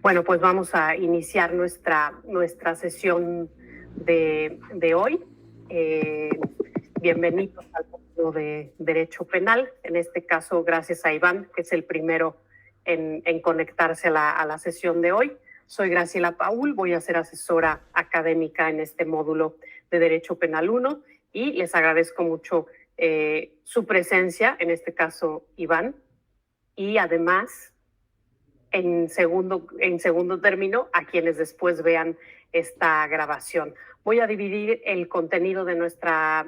Bueno, pues vamos a iniciar nuestra sesión de hoy. Bienvenidos al módulo de Derecho Penal. En este caso, gracias a Iván, que es el primero en conectarse a la sesión de hoy. Soy Graciela Paul, voy a ser asesora académica en este módulo de Derecho Penal 1 y les agradezco mucho su presencia, en este caso Iván, y además en segundo término a quienes después vean esta grabación. Voy a dividir el contenido de nuestra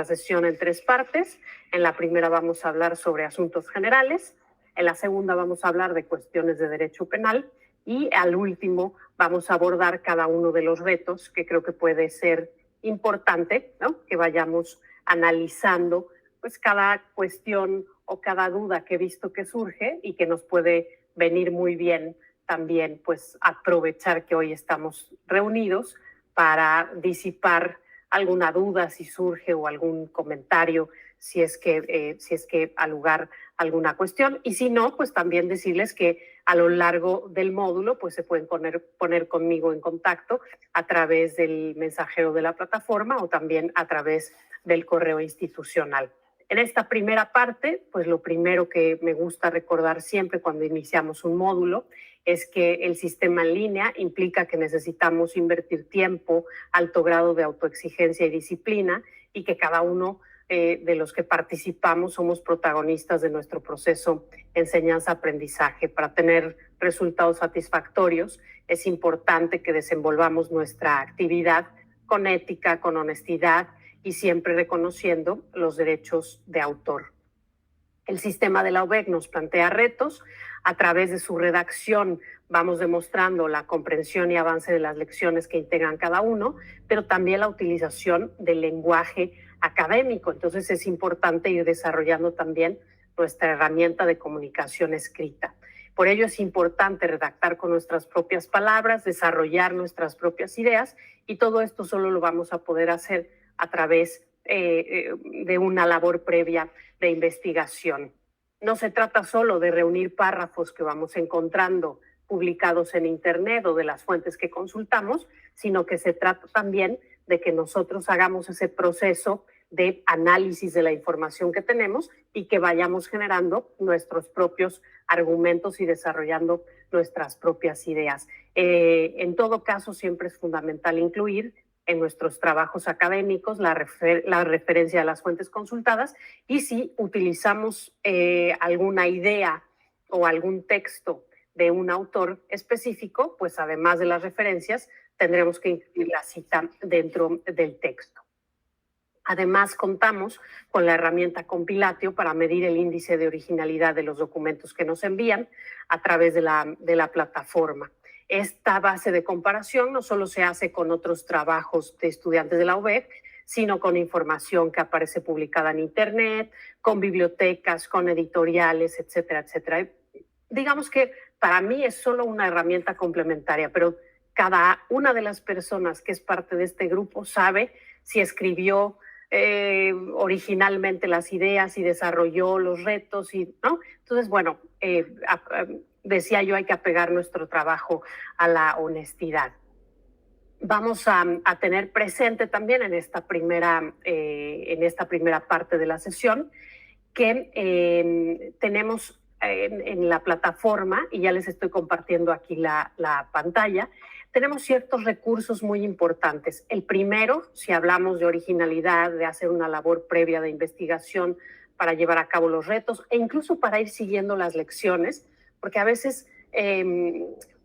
sesión en tres partes. En la primera vamos a hablar sobre asuntos generales, en la segunda vamos a hablar de cuestiones de derecho penal y al último vamos a abordar cada uno de los retos que creo que puede ser importante, ¿no? Que vayamos analizando pues cada cuestión o cada duda que he visto que surge y que nos puede venir muy bien también pues aprovechar que hoy estamos reunidos para disipar alguna duda si surge o algún comentario si es que al lugar alguna cuestión, y si no, pues también decirles que a lo largo del módulo pues se pueden poner conmigo en contacto a través del mensajero de la plataforma o también a través del correo institucional. En esta primera parte, pues lo primero que me gusta recordar siempre cuando iniciamos un módulo es que el sistema en línea implica que necesitamos invertir tiempo, alto grado de autoexigencia y disciplina, y que cada uno de los que participamos somos protagonistas de nuestro proceso enseñanza-aprendizaje. Para tener resultados satisfactorios es importante que desenvolvamos nuestra actividad con ética, con honestidad y siempre reconociendo los derechos de autor. El sistema de la UBEC nos plantea retos. A través de su redacción vamos demostrando la comprensión y avance de las lecciones que integran cada uno, pero también la utilización del lenguaje académico. Entonces es importante ir desarrollando también nuestra herramienta de comunicación escrita. Por ello es importante redactar con nuestras propias palabras, desarrollar nuestras propias ideas, y todo esto solo lo vamos a poder hacer a través de una labor previa de investigación. No se trata solo de reunir párrafos que vamos encontrando publicados en Internet o de las fuentes que consultamos, sino que se trata también de que nosotros hagamos ese proceso de análisis de la información que tenemos y que vayamos generando nuestros propios argumentos y desarrollando nuestras propias ideas. En todo caso, siempre es fundamental incluir en nuestros trabajos académicos la referencia a las fuentes consultadas, y si utilizamos alguna idea o algún texto de un autor específico, pues además de las referencias, tendremos que incluir la cita dentro del texto. Además, contamos con la herramienta Compilatio para medir el índice de originalidad de los documentos que nos envían a través de la plataforma. Esta base de comparación no solo se hace con otros trabajos de estudiantes de la UBEC, sino con información que aparece publicada en Internet, con bibliotecas, con editoriales, etcétera, etcétera. Digamos que para mí es solo una herramienta complementaria, pero cada una de las personas que es parte de este grupo sabe si escribió originalmente las ideas y desarrolló los retos, ¿no? Entonces, bueno, decía yo, hay que apegar nuestro trabajo a la honestidad. Vamos a tener presente también en esta primera parte de la sesión que tenemos en la plataforma, y ya les estoy compartiendo aquí la pantalla, tenemos ciertos recursos muy importantes. El primero, si hablamos de originalidad, de hacer una labor previa de investigación para llevar a cabo los retos e incluso para ir siguiendo las lecciones, porque a veces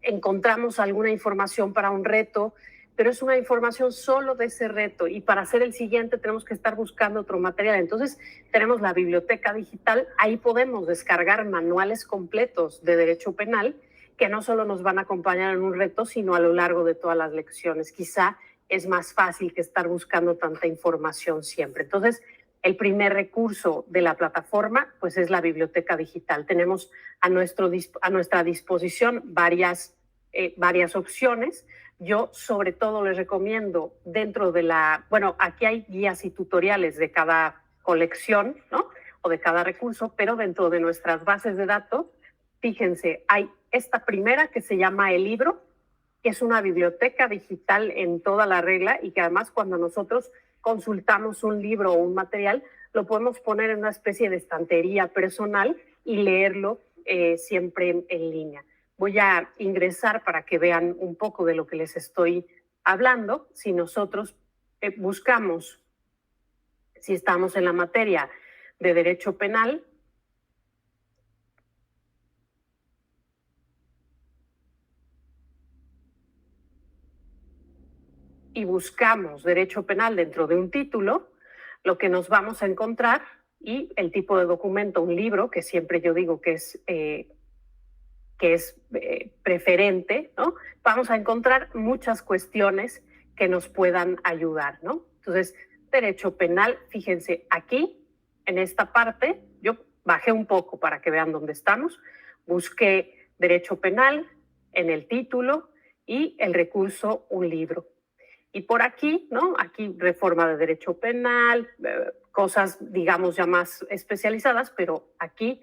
encontramos alguna información para un reto, pero es una información solo de ese reto, y para hacer el siguiente tenemos que estar buscando otro material. Entonces tenemos la biblioteca digital, ahí podemos descargar manuales completos de derecho penal que no solo nos van a acompañar en un reto, sino a lo largo de todas las lecciones. Quizá es más fácil que estar buscando tanta información siempre. Entonces, el primer recurso de la plataforma pues es la biblioteca digital. Tenemos a nuestra disposición varias opciones. Yo sobre todo les recomiendo dentro de aquí hay guías y tutoriales de cada colección, ¿no? O de cada recurso, pero dentro de nuestras bases de datos fíjense, hay esta primera que se llama El Libro, que es una biblioteca digital en toda la regla y que además cuando nosotros consultamos un libro o un material, lo podemos poner en una especie de estantería personal y leerlo siempre en línea. Voy a ingresar para que vean un poco de lo que les estoy hablando. Si nosotros buscamos, si estamos en la materia de derecho penal, y buscamos derecho penal dentro de un título, lo que nos vamos a encontrar, y el tipo de documento, un libro, que siempre yo digo que es preferente, ¿no? Vamos a encontrar muchas cuestiones que nos puedan ayudar, ¿no? Entonces, derecho penal, fíjense, aquí, en esta parte, yo bajé un poco para que vean dónde estamos, busqué derecho penal en el título y el recurso, un libro. Y por aquí, ¿no? Aquí reforma de derecho penal, cosas, digamos, ya más especializadas, pero aquí,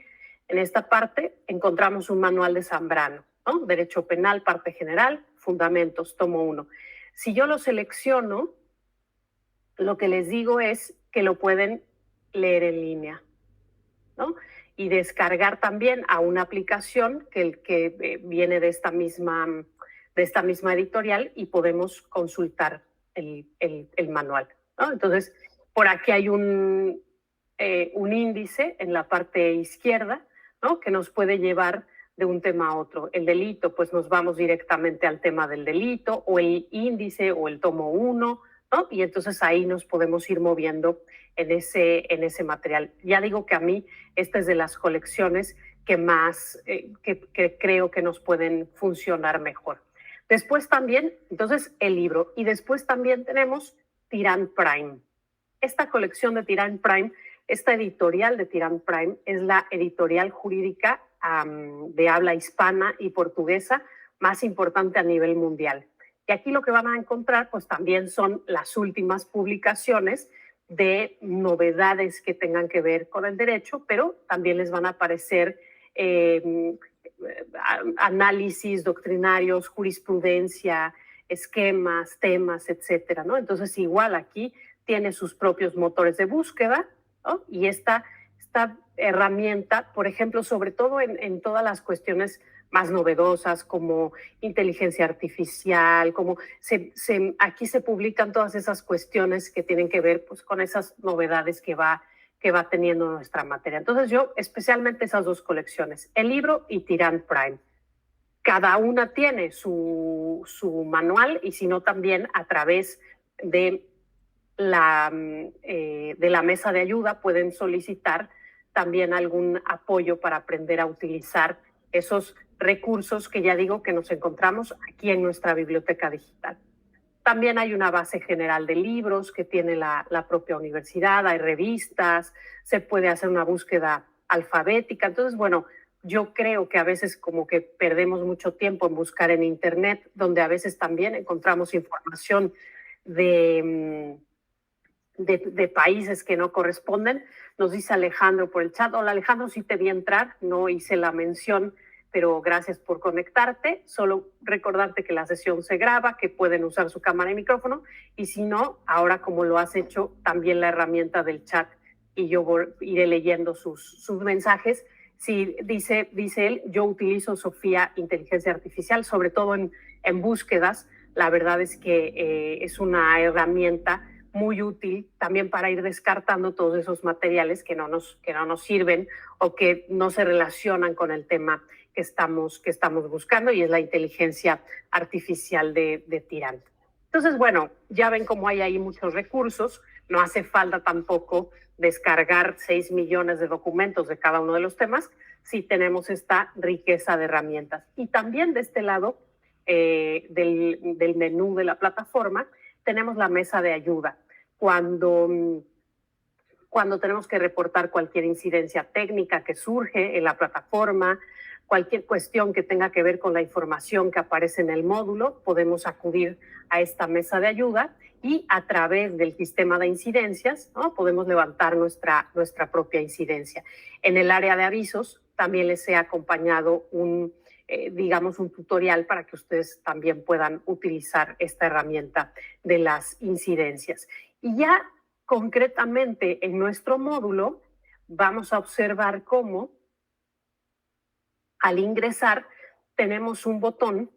en esta parte, encontramos un manual de Zambrano, ¿no? Derecho penal, parte general, fundamentos, tomo 1. Si yo lo selecciono, lo que les digo es que lo pueden leer en línea, ¿no? Y descargar también a una aplicación que viene de esta misma editorial y podemos consultar el manual, ¿no? Entonces, por aquí hay un índice en la parte izquierda, ¿no? Que nos puede llevar de un tema a otro. El delito, pues nos vamos directamente al tema del delito, o el índice o el tomo 1, ¿no? Y entonces ahí nos podemos ir moviendo en ese material. Ya digo que a mí esta es de las colecciones que más, que creo que nos pueden funcionar mejor. Después también, entonces, el libro. Y después también tenemos Tirán Prime. Esta colección de Tirán Prime, esta editorial de Tirán Prime, es la editorial jurídica de habla hispana y portuguesa más importante a nivel mundial. Y aquí lo que van a encontrar, pues también son las últimas publicaciones de novedades que tengan que ver con el derecho, pero también les van a aparecer análisis doctrinarios, jurisprudencia, esquemas, temas, etcétera, ¿no? Entonces, igual aquí tiene sus propios motores de búsqueda, ¿no? Y esta herramienta, por ejemplo, sobre todo en todas las cuestiones más novedosas como inteligencia artificial, como aquí se publican todas esas cuestiones que tienen que ver, pues, con esas novedades que va teniendo nuestra materia. Entonces yo, especialmente esas dos colecciones, el libro y Tirán Prime. Cada una tiene su manual, y si no también a través de la mesa de ayuda pueden solicitar también algún apoyo para aprender a utilizar esos recursos que ya digo que nos encontramos aquí en nuestra biblioteca digital. También hay una base general de libros que tiene la propia universidad, hay revistas, se puede hacer una búsqueda alfabética. Entonces, bueno, yo creo que a veces como que perdemos mucho tiempo en buscar en Internet, donde a veces también encontramos información de países que no corresponden. Nos dice Alejandro por el chat: hola Alejandro, sí te vi entrar, no hice la mención, pero gracias por conectarte. Solo recordarte que la sesión se graba, que pueden usar su cámara y micrófono, y si no, ahora como lo has hecho, también la herramienta del chat, y yo iré leyendo sus mensajes. Sí, dice él, yo utilizo Sofía Inteligencia Artificial, sobre todo en búsquedas. La verdad es que es una herramienta muy útil también para ir descartando todos esos materiales que no nos sirven o que no se relacionan con el tema que estamos buscando, y es la inteligencia artificial de Tirán. Entonces, bueno, ya ven cómo hay ahí muchos recursos. No hace falta tampoco descargar 6 millones de documentos de cada uno de los temas si tenemos esta riqueza de herramientas. Y también de este lado del menú de la plataforma tenemos la mesa de ayuda. Cuando tenemos que reportar cualquier incidencia técnica que surge en la plataforma, cualquier cuestión que tenga que ver con la información que aparece en el módulo, podemos acudir a esta mesa de ayuda y a través del sistema de incidencias, ¿no?, podemos levantar nuestra propia incidencia. En el área de avisos también les he acompañado digamos, un tutorial para que ustedes también puedan utilizar esta herramienta de las incidencias. Y ya concretamente en nuestro módulo vamos a observar cómo al ingresar tenemos un botón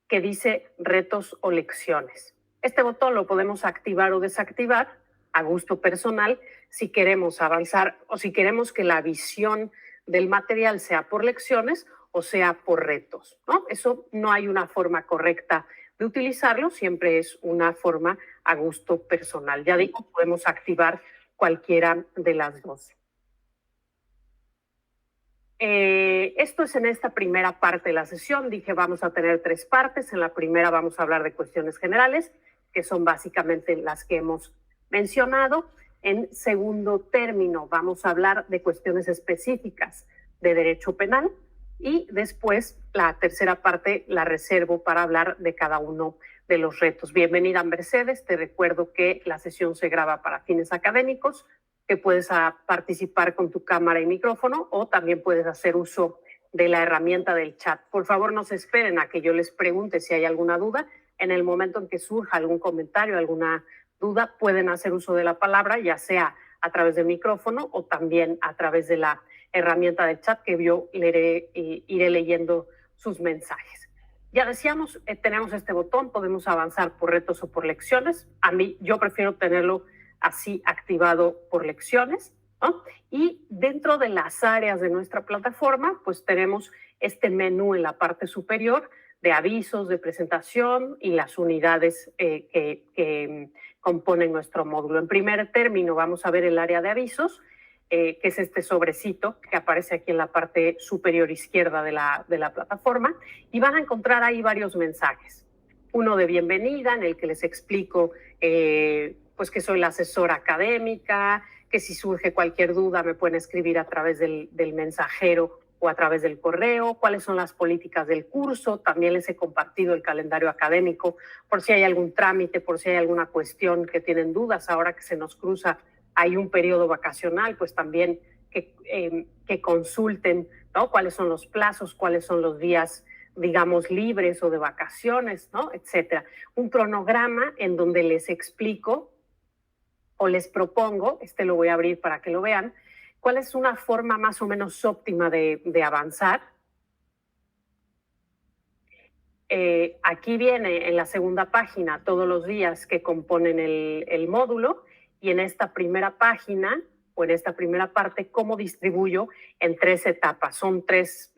que dice retos o lecciones. Este botón lo podemos activar o desactivar a gusto personal si queremos avanzar o si queremos que la visión del material sea por lecciones o sea por retos, ¿no? Eso no hay una forma correcta de utilizarlo, siempre es una forma a gusto personal. Ya digo, podemos activar cualquiera de las dos. Esto es en esta primera parte de la sesión. Dije, vamos a tener 3 partes. En la primera vamos a hablar de cuestiones generales, que son básicamente las que hemos mencionado. En segundo término, vamos a hablar de cuestiones específicas de derecho penal. Y después, la tercera parte la reservo para hablar de cada uno de los retos. Bienvenida, Mercedes. Te recuerdo que la sesión se graba para fines académicos, que puedes participar con tu cámara y micrófono o también puedes hacer uso de la herramienta del chat. Por favor, no se esperen a que yo les pregunte si hay alguna duda. En el momento en que surja algún comentario, alguna duda, pueden hacer uso de la palabra, ya sea a través del micrófono o también a través de la herramienta del chat que yo iré leyendo sus mensajes. Ya decíamos, tenemos este botón, podemos avanzar por retos o por lecciones. Yo prefiero tenerlo así activado por lecciones, ¿no? Y dentro de las áreas de nuestra plataforma, pues tenemos este menú en la parte superior de avisos, de presentación y las unidades que componen nuestro módulo. En primer término vamos a ver el área de avisos, que es este sobrecito que aparece aquí en la parte superior izquierda de la plataforma, y van a encontrar ahí varios mensajes. Uno de bienvenida, en el que les explico pues que soy la asesora académica, que si surge cualquier duda me pueden escribir a través del mensajero o a través del correo, cuáles son las políticas del curso. También les he compartido el calendario académico por si hay algún trámite, por si hay alguna cuestión que tienen dudas. Ahora que se nos cruza, hay un periodo vacacional, pues también que consulten, ¿no? Cuáles son los plazos, cuáles son los días, digamos, libres o de vacaciones, ¿no? Etcétera. Un cronograma en donde les explico o les propongo, lo voy a abrir para que lo vean, cuál es una forma más o menos óptima de avanzar. Aquí viene en la segunda página todos los días que componen el módulo, y en esta primera página o en esta primera parte cómo distribuyo en 3 etapas. Son 3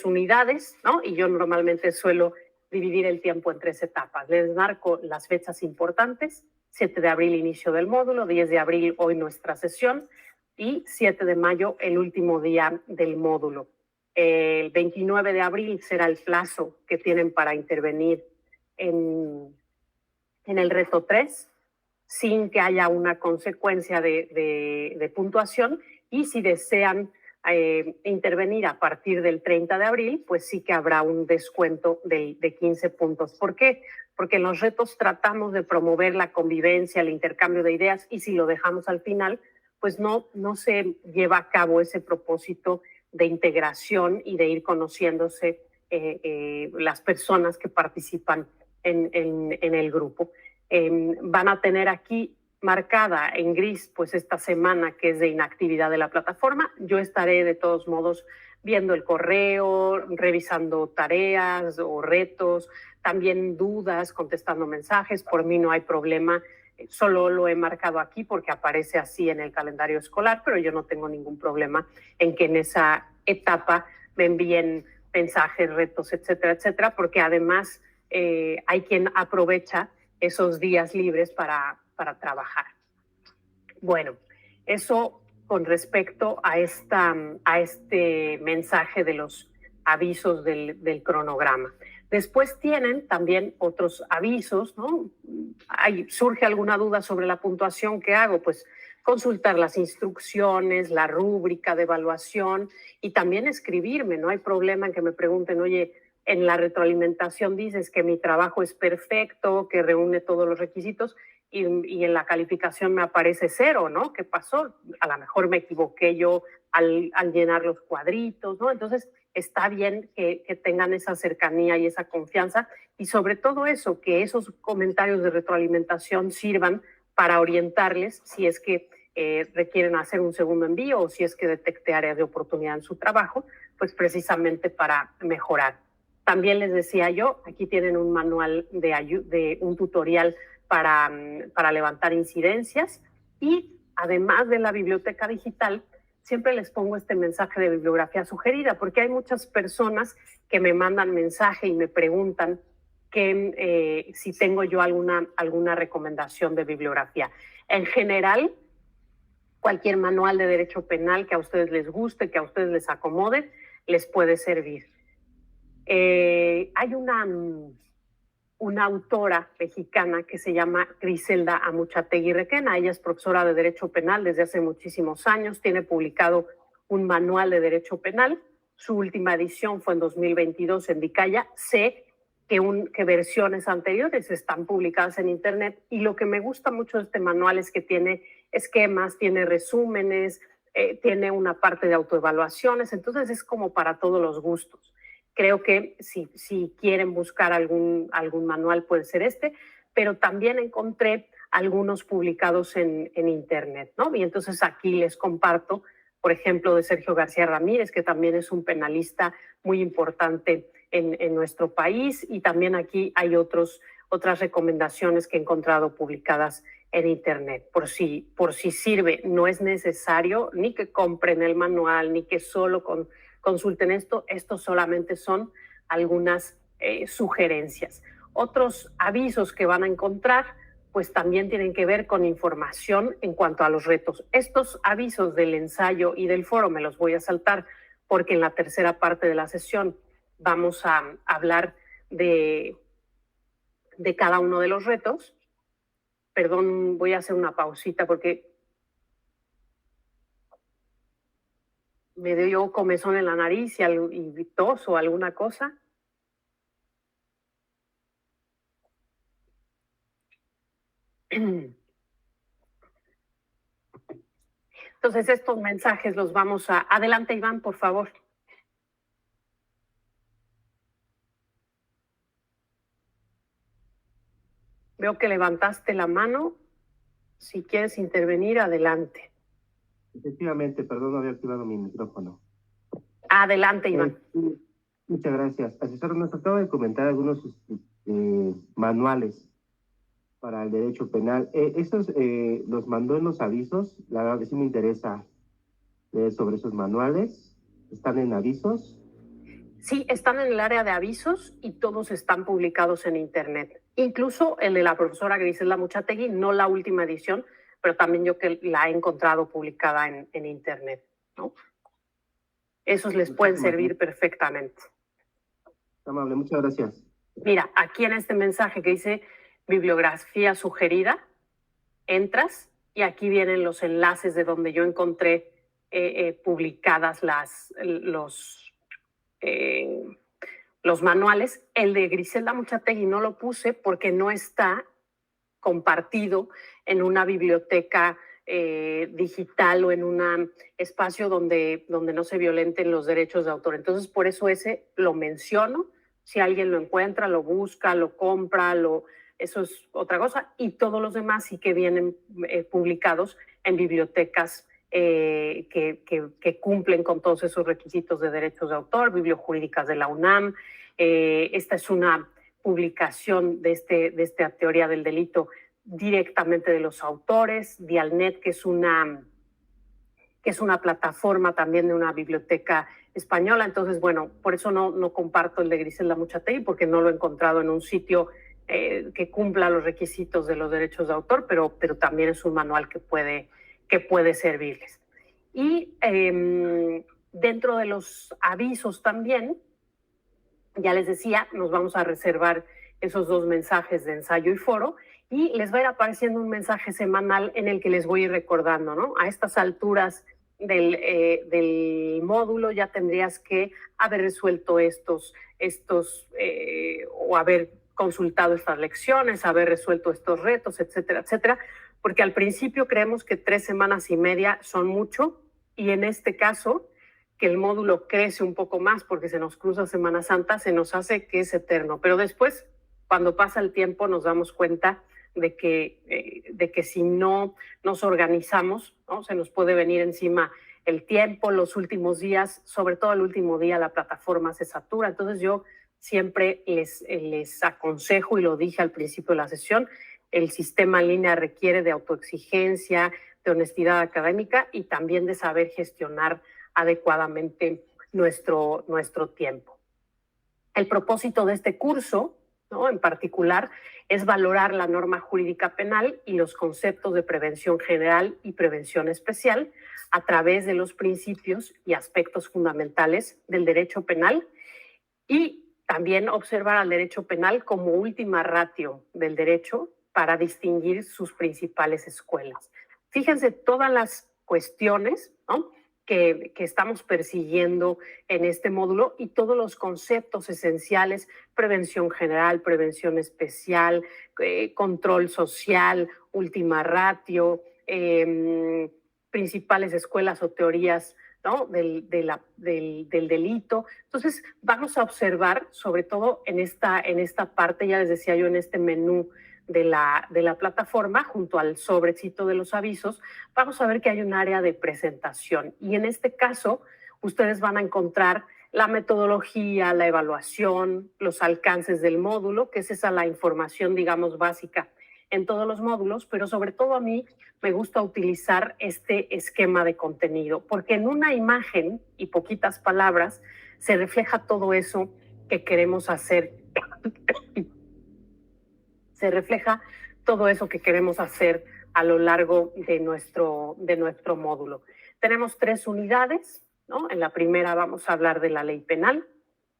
unidades, ¿no? Y yo normalmente suelo dividir el tiempo en 3 etapas. Les marco las fechas importantes: 7 de abril, inicio del módulo; 10 de abril, hoy nuestra sesión; y 7 de mayo, el último día del módulo. El 29 de abril será el plazo que tienen para intervenir en el reto 3, sin que haya una consecuencia de puntuación. Y si desean intervenir a partir del 30 de abril, pues sí que habrá un descuento de 15 puntos. ¿Por qué? Porque en los retos tratamos de promover la convivencia, el intercambio de ideas, y si lo dejamos al final, pues no se lleva a cabo ese propósito de integración y de ir conociéndose las personas que participan en el grupo. Van a tener aquí marcada en gris pues esta semana que es de inactividad de la plataforma. Yo estaré de todos modos viendo el correo, revisando tareas o retos, también dudas, contestando mensajes. Por mí no hay problema, solo lo he marcado aquí porque aparece así en el calendario escolar, pero yo no tengo ningún problema en que en esa etapa me envíen mensajes, retos, etcétera, etcétera, porque además hay quien aprovecha esos días libres para trabajar. Bueno, eso con respecto a este mensaje de los avisos del cronograma. Después tienen también otros avisos, ¿no? Surge alguna duda sobre la puntuación, ¿qué hago? Pues consultar las instrucciones, la rúbrica de evaluación y también escribirme. No hay problema en que me pregunten, oye, en la retroalimentación dices que mi trabajo es perfecto, que reúne todos los requisitos, y en la calificación me aparece 0, ¿no? ¿Qué pasó? A lo mejor me equivoqué yo al llenar los cuadritos, ¿no? Entonces, está bien que tengan esa cercanía y esa confianza y sobre todo eso, que esos comentarios de retroalimentación sirvan para orientarles si es que requieren hacer un segundo envío o si es que detecte áreas de oportunidad en su trabajo, pues precisamente para mejorar. También les decía yo, aquí tienen un manual de un tutorial para levantar incidencias y además de la biblioteca digital, siempre les pongo este mensaje de bibliografía sugerida, porque hay muchas personas que me mandan mensaje y me preguntan que si tengo yo alguna recomendación de bibliografía. En general, cualquier manual de derecho penal que a ustedes les guste, que a ustedes les acomode, les puede servir. Hay una autora mexicana que se llama Griselda Amuchategui Requena. Ella es profesora de Derecho Penal desde hace muchísimos años, tiene publicado un manual de Derecho Penal. Su última edición fue en 2022 en Dicaya. Sé que versiones anteriores están publicadas en Internet y lo que me gusta mucho de este manual es que tiene esquemas, tiene resúmenes, tiene una parte de autoevaluaciones, entonces es como para todos los gustos. Creo que si quieren buscar algún manual puede ser este, pero también encontré algunos publicados en Internet, ¿no? Y entonces aquí les comparto, por ejemplo, de Sergio García Ramírez, que también es un penalista muy importante en nuestro país, y también aquí hay otras recomendaciones que he encontrado publicadas en Internet. Por si sirve, no es necesario ni que compren el manual, ni que solo consulten esto solamente son algunas sugerencias. Otros avisos que van a encontrar, pues también tienen que ver con información en cuanto a los retos. Estos avisos del ensayo y del foro me los voy a saltar porque en la tercera parte de la sesión vamos a hablar de cada uno de los retos. Perdón, voy a hacer una pausita porque me dio comezón en la nariz y tos o alguna cosa. Entonces, estos mensajes los vamos a... Adelante, Iván, por favor. Veo que levantaste la mano. Si quieres intervenir, adelante. Efectivamente, perdón, no había activado mi micrófono. Adelante, Iván. Muchas gracias. Asesor, nos acaba de comentar algunos manuales para el derecho penal. ¿Esos los mandó en los avisos? La verdad que sí me interesa leer sobre esos manuales. ¿Están en avisos? Sí, están en el área de avisos y todos están publicados en Internet. Incluso el de la profesora Griselda Amuchategui, no la última edición, pero también yo que la he encontrado publicada en Internet, ¿no? Esos les pueden servir perfectamente. Amable, muchas gracias. Mira, aquí en este mensaje que dice bibliografía sugerida, entras y aquí vienen los enlaces de donde yo encontré publicadas los manuales. El de Griselda Amuchategui no lo puse porque no está compartido en una biblioteca digital o en un espacio donde no se violenten los derechos de autor. Entonces, por eso ese lo menciono. Si alguien lo encuentra, lo busca, lo compra, eso es otra cosa. Y todos los demás sí que vienen publicados en bibliotecas que cumplen con todos esos requisitos de derechos de autor, bibliojurídicas de la UNAM. Esta es una publicación de esta teoría del delito directamente de los autores. Dialnet, que es una plataforma también de una biblioteca española. Entonces, bueno, por eso no comparto el de Griselda Amuchategui, porque no lo he encontrado en un sitio que cumpla los requisitos de los derechos de autor, pero también es un manual que puede servirles. Y dentro de los avisos también, ya les decía, nos vamos a reservar esos 2 mensajes de ensayo y foro y les va a ir apareciendo un mensaje semanal en el que les voy a ir recordando, ¿no? A estas alturas del módulo ya tendrías que haber resuelto estos o haber consultado estas lecciones, haber resuelto estos retos, etcétera, etcétera, porque al principio creemos que 3 semanas y media son mucho y en este caso que el módulo crece un poco más porque se nos cruza Semana Santa, se nos hace que es eterno, pero después, cuando pasa el tiempo, nos damos cuenta de que si no nos organizamos, ¿no? Se nos puede venir encima el tiempo, los últimos días, sobre todo el último día la plataforma se satura. Entonces yo siempre les aconsejo, y lo dije al principio de la sesión, el sistema en línea requiere de autoexigencia, de honestidad académica y también de saber gestionar adecuadamente nuestro tiempo. El propósito de este curso, ¿no?, en particular, es valorar la norma jurídica penal y los conceptos de prevención general y prevención especial a través de los principios y aspectos fundamentales del derecho penal y también observar al derecho penal como última ratio del derecho para distinguir sus principales escuelas. Fíjense todas las cuestiones, ¿no?, que estamos persiguiendo en este módulo y todos los conceptos esenciales: prevención general, prevención especial, control social, última ratio, principales escuelas o teorías, ¿no?, del delito. Entonces, vamos a observar, sobre todo en esta parte, ya les decía yo, en este menú de la plataforma, junto al sobrecito de los avisos, vamos a ver que hay un área de presentación. Y en este caso, ustedes van a encontrar la metodología, la evaluación, los alcances del módulo, que es esa la información, digamos, básica en todos los módulos, pero sobre todo a mí me gusta utilizar este esquema de contenido, porque en una imagen y poquitas palabras se refleja todo eso que queremos hacer. Se refleja todo eso que queremos hacer a lo largo de nuestro módulo. Tenemos 3 unidades, ¿no? En la primera vamos a hablar de la ley penal,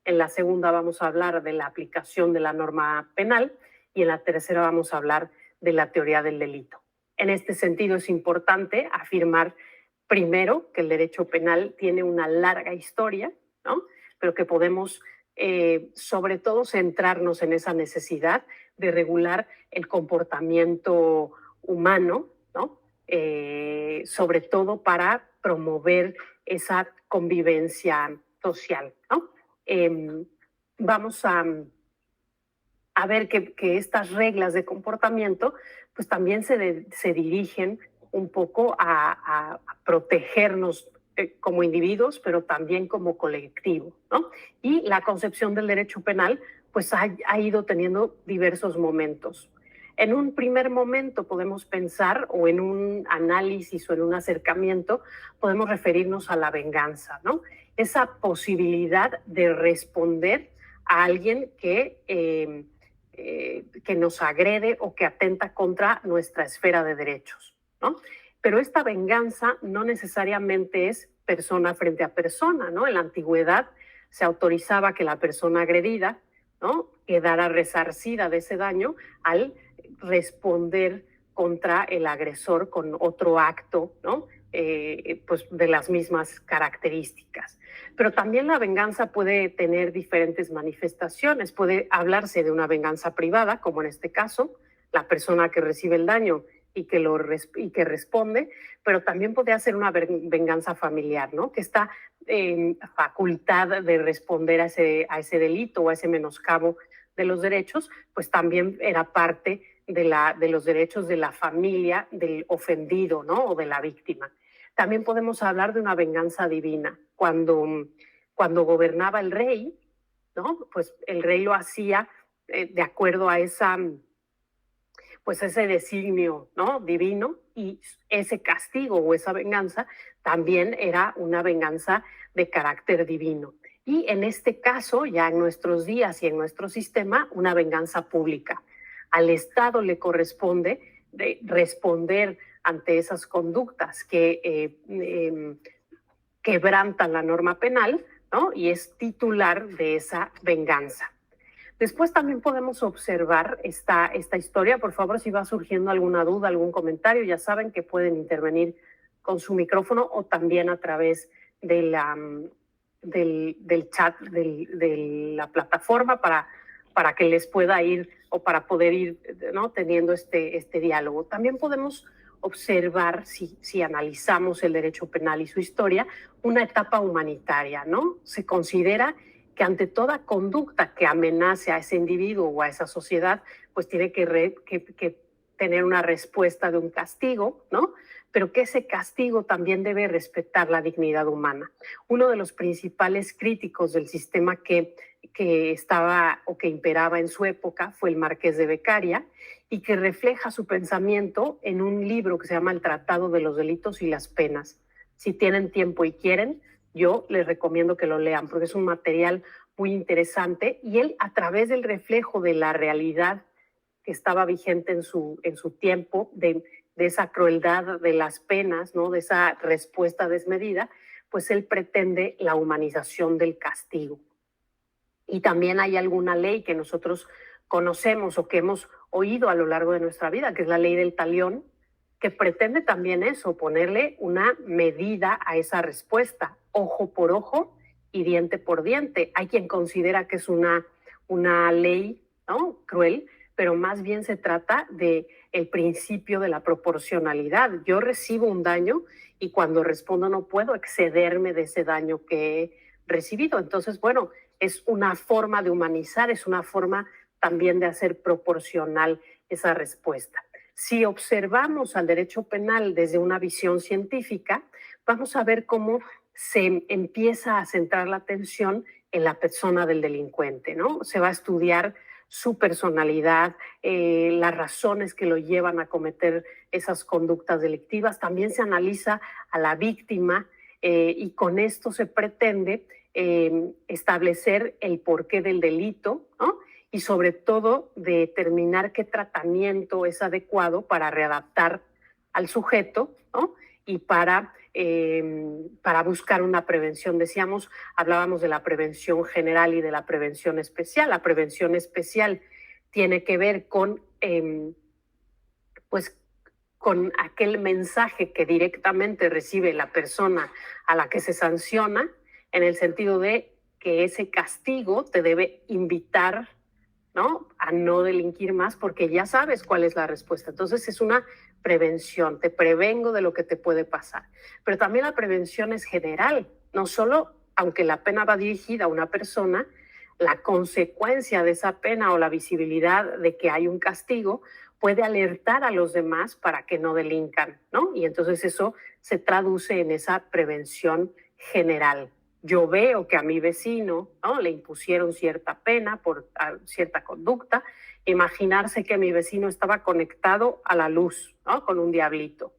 en la segunda vamos a hablar de la aplicación de la norma penal y en la tercera vamos a hablar de la teoría del delito. En este sentido es importante afirmar primero que el derecho penal tiene una larga historia, ¿no?, pero que podemos sobre todo centrarnos en esa necesidad de regular el comportamiento humano, ¿no?, sobre todo para promover esa convivencia social, ¿no? Vamos a ver que estas reglas de comportamiento pues también se dirigen un poco a protegernos como individuos, pero también como colectivo, ¿no? Y la concepción del derecho penal pues ha ido teniendo diversos momentos. En un primer momento podemos pensar, o en un análisis o en un acercamiento, podemos referirnos a la venganza, ¿no? Esa posibilidad de responder a alguien que nos agrede o que atenta contra nuestra esfera de derechos, ¿no? Pero esta venganza no necesariamente es persona frente a persona, ¿no? En la antigüedad se autorizaba que la persona agredida, ¿no?, quedara resarcida de ese daño al responder contra el agresor con otro acto, ¿no?, pues de las mismas características. Pero también la venganza puede tener diferentes manifestaciones. Puede hablarse de una venganza privada, como en este caso, la persona que recibe el daño y que responde, pero también puede ser una venganza familiar, ¿no?, que está en facultad de responder a ese delito o a ese menoscabo de los derechos, pues también era parte de los derechos de la familia del ofendido, ¿no?, o de la víctima. También podemos hablar de una venganza divina. Cuando gobernaba el rey, ¿no?, pues el rey lo hacía de acuerdo a ese designio, ¿no?, divino, y ese castigo o esa venganza también era una venganza de carácter divino. Y en este caso, ya en nuestros días y en nuestro sistema, una venganza pública. Al Estado le corresponde responder ante esas conductas que quebrantan la norma penal, ¿no?, y es titular de esa venganza. Después también podemos observar esta historia. Por favor, si va surgiendo alguna duda, algún comentario, ya saben que pueden intervenir con su micrófono o también a través de del chat de la plataforma para para que les pueda ir o para poder ir, ¿no?, teniendo este diálogo. También podemos observar, si analizamos el derecho penal y su historia, una etapa humanitaria, ¿no? Se considera que ante toda conducta que amenace a ese individuo o a esa sociedad, pues tiene que tener una respuesta de un castigo, ¿no? Pero que ese castigo también debe respetar la dignidad humana. Uno de los principales críticos del sistema que estaba o que imperaba en su época fue el Marqués de Beccaria, y que refleja su pensamiento en un libro que se llama El Tratado de los Delitos y las Penas. Si tienen tiempo y quieren, yo les recomiendo que lo lean, porque es un material muy interesante, y él, a través del reflejo de la realidad que estaba vigente en su tiempo, de esa crueldad de las penas, ¿no?, de esa respuesta desmedida, pues él pretende la humanización del castigo. Y también hay alguna ley que nosotros conocemos o que hemos oído a lo largo de nuestra vida, que es la ley del talión, que pretende también eso, ponerle una medida a esa respuesta, ojo por ojo y diente por diente. Hay quien considera que es una ley, ¿no?, cruel, pero más bien se trata de el principio de la proporcionalidad. Yo recibo un daño y cuando respondo no puedo excederme de ese daño que he recibido. Entonces, bueno, es una forma de humanizar, es una forma también de hacer proporcional esa respuesta. Si observamos al derecho penal desde una visión científica, vamos a ver cómo se empieza a centrar la atención en la persona del delincuente, ¿no? Se va a estudiar su personalidad, las razones que lo llevan a cometer esas conductas delictivas. También se analiza a la víctima, y con esto se pretende establecer el porqué del delito, ¿no?, y sobre todo determinar qué tratamiento es adecuado para readaptar al sujeto, ¿no?, y para buscar una prevención. Hablábamos de la prevención general y de la prevención especial. La prevención especial tiene que ver con, pues, con aquel mensaje que directamente recibe la persona a la que se sanciona, en el sentido de que ese castigo te debe invitar, ¿no?, a no delinquir más, porque ya sabes cuál es la respuesta. Entonces es una prevención, te prevengo de lo que te puede pasar. Pero también la prevención es general, no solo, aunque la pena va dirigida a una persona, la consecuencia de esa pena o la visibilidad de que hay un castigo puede alertar a los demás para que no delincan, ¿no? Y entonces eso se traduce en esa prevención general. Yo veo que a mi vecino, ¿no?, le impusieron cierta pena por cierta conducta. Imaginarse que mi vecino estaba conectado a la luz, ¿no?, con un diablito.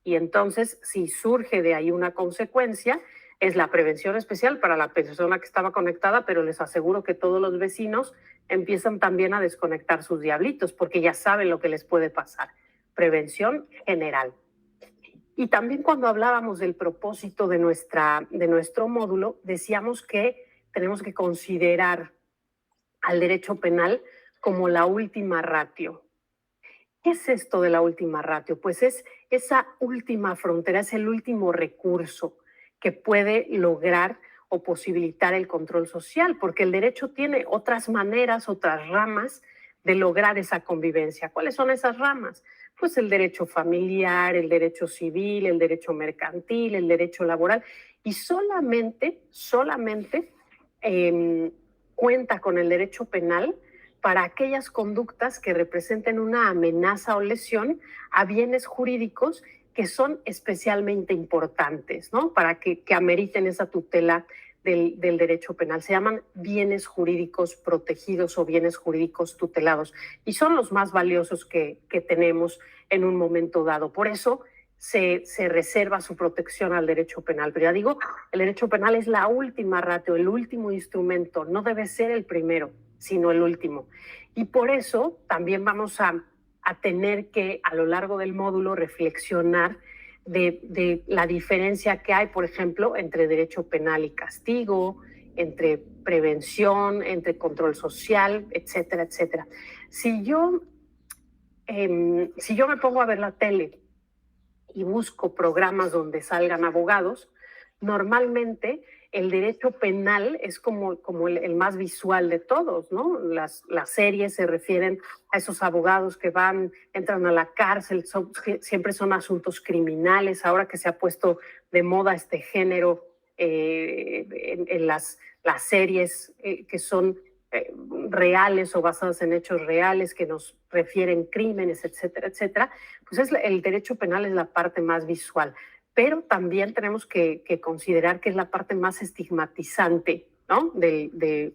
Y entonces, si surge de ahí una consecuencia, es la prevención especial para la persona que estaba conectada, pero les aseguro que todos los vecinos empiezan también a desconectar sus diablitos porque ya saben lo que les puede pasar. Prevención general. Y también cuando hablábamos del propósito de nuestro módulo, decíamos que tenemos que considerar al derecho penal como la última ratio. ¿Qué es esto de la última ratio? Pues es esa última frontera, es el último recurso que puede lograr o posibilitar el control social, porque el derecho tiene otras maneras, otras ramas de lograr esa convivencia. ¿Cuáles son esas ramas? Pues el derecho familiar, el derecho civil, el derecho mercantil, el derecho laboral, y solamente cuenta con el derecho penal para aquellas conductas que representen una amenaza o lesión a bienes jurídicos que son especialmente importantes, ¿no?, para que ameriten esa tutela del derecho penal. Se llaman bienes jurídicos protegidos o bienes jurídicos tutelados, y son los más valiosos que tenemos en un momento dado. Por eso se reserva su protección al derecho penal. Pero ya digo, el derecho penal es la última ratio, el último instrumento, no debe ser el primero, sino el último. Y por eso también vamos a tener que, a lo largo del módulo, reflexionar de la diferencia que hay, por ejemplo, entre derecho penal y castigo, entre prevención, entre control social, etcétera, etcétera. Si yo me pongo a ver la tele y busco programas donde salgan abogados, normalmente el derecho penal es como el más visual de todos, ¿no? Las series se refieren a esos abogados que entran a la cárcel, siempre son asuntos criminales, ahora que se ha puesto de moda este género en las series que son reales o basadas en hechos reales que nos refieren crímenes, etcétera, etcétera, pues el derecho penal es la parte más visual. Pero también tenemos que considerar que es la parte más estigmatizante, ¿no? de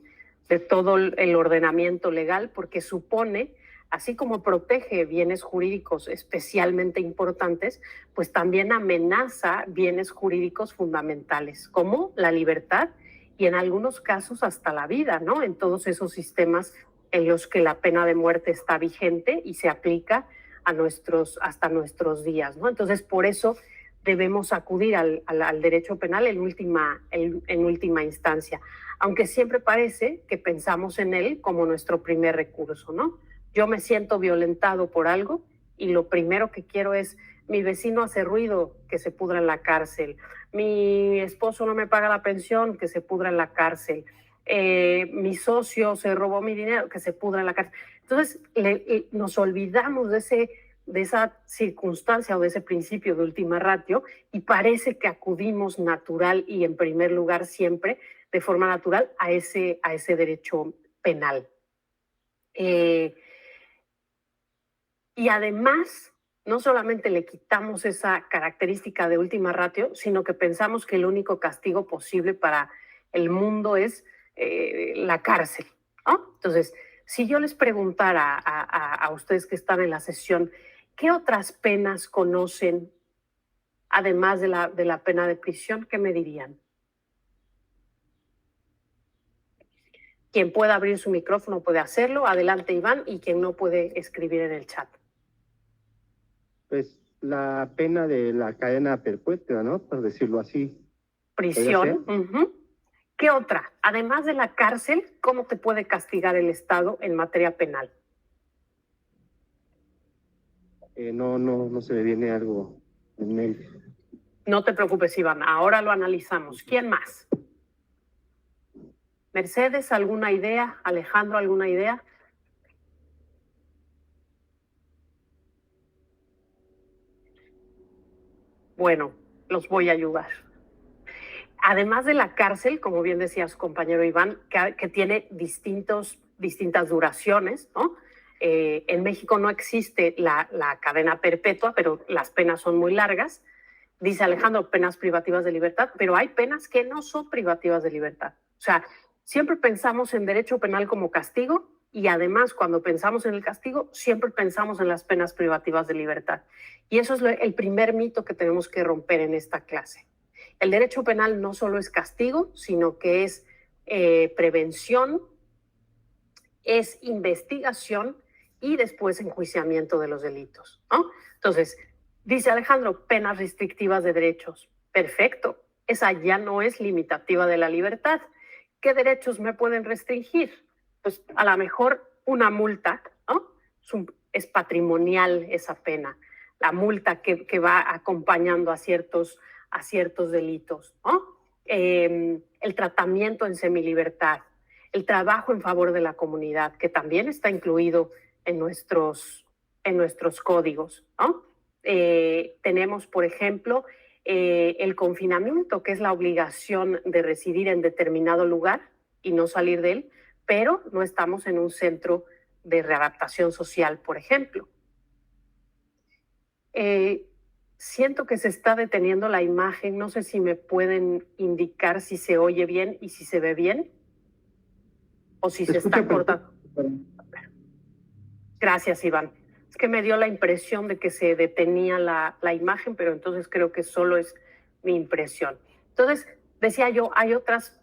todo el ordenamiento legal, porque supone, así como protege bienes jurídicos especialmente importantes, pues también amenaza bienes jurídicos fundamentales, como la libertad y en algunos casos hasta la vida, ¿no? En todos esos sistemas en los que la pena de muerte está vigente y se aplica hasta nuestros días, ¿no? Entonces, por eso debemos acudir al derecho penal en última instancia, aunque siempre parece que pensamos en él como nuestro primer recurso, ¿no? Yo me siento violentado por algo y lo primero que quiero es, mi vecino hace ruido, que se pudra en la cárcel, mi esposo no me paga la pensión, que se pudra en la cárcel, mi socio se robó mi dinero, que se pudra en la cárcel. Entonces nos olvidamos de esa circunstancia o de ese principio de última ratio y parece que acudimos natural y en primer lugar siempre de forma natural a ese derecho penal. Y además, no solamente le quitamos esa característica de última ratio, sino que pensamos que el único castigo posible para el mundo es la cárcel, ¿no? Entonces, si yo les preguntara a ustedes que están en la sesión, ¿qué otras penas conocen además de la pena de prisión? ¿Qué me dirían? Quien pueda abrir su micrófono puede hacerlo. Adelante, Iván, y quien no puede escribir en el chat. Pues la pena de la cadena perpetua, ¿no? Por decirlo así. Prisión. ¿Qué otra? Además de la cárcel, ¿cómo te puede castigar el Estado en materia penal? No se me viene algo en mente. No te preocupes, Iván. Ahora lo analizamos. ¿Quién más? Mercedes, ¿alguna idea? Alejandro, ¿alguna idea? Bueno, los voy a ayudar. Además de la cárcel, como bien decía su compañero Iván, que tiene distintas duraciones, ¿no? En México no existe la cadena perpetua, pero las penas son muy largas. Dice Alejandro, penas privativas de libertad, pero hay penas que no son privativas de libertad. O sea, siempre pensamos en derecho penal como castigo y además cuando pensamos en el castigo, siempre pensamos en las penas privativas de libertad. Y eso es el primer mito que tenemos que romper en esta clase. El derecho penal no solo es castigo, sino que es prevención, es investigación y después enjuiciamiento de los delitos, ¿no? Entonces, dice Alejandro, penas restrictivas de derechos. Perfecto, esa ya no es limitativa de la libertad. ¿Qué derechos me pueden restringir? Pues a lo mejor una multa, ¿no? Es patrimonial esa pena, la multa que va acompañando a ciertos delitos, ¿no? El tratamiento en semilibertad, el trabajo en favor de la comunidad, que también está incluido en nuestros códigos, ¿no? Tenemos, por ejemplo, el confinamiento, que es la obligación de residir en determinado lugar y no salir de él, pero no estamos en un centro de readaptación social, por ejemplo. Siento que se está deteniendo la imagen, no sé si me pueden indicar si se oye bien y si se ve bien, o si se está cortando. Gracias, Iván. Es que me dio la impresión de que se detenía la imagen, pero entonces creo que solo es mi impresión. Entonces, decía yo, hay otras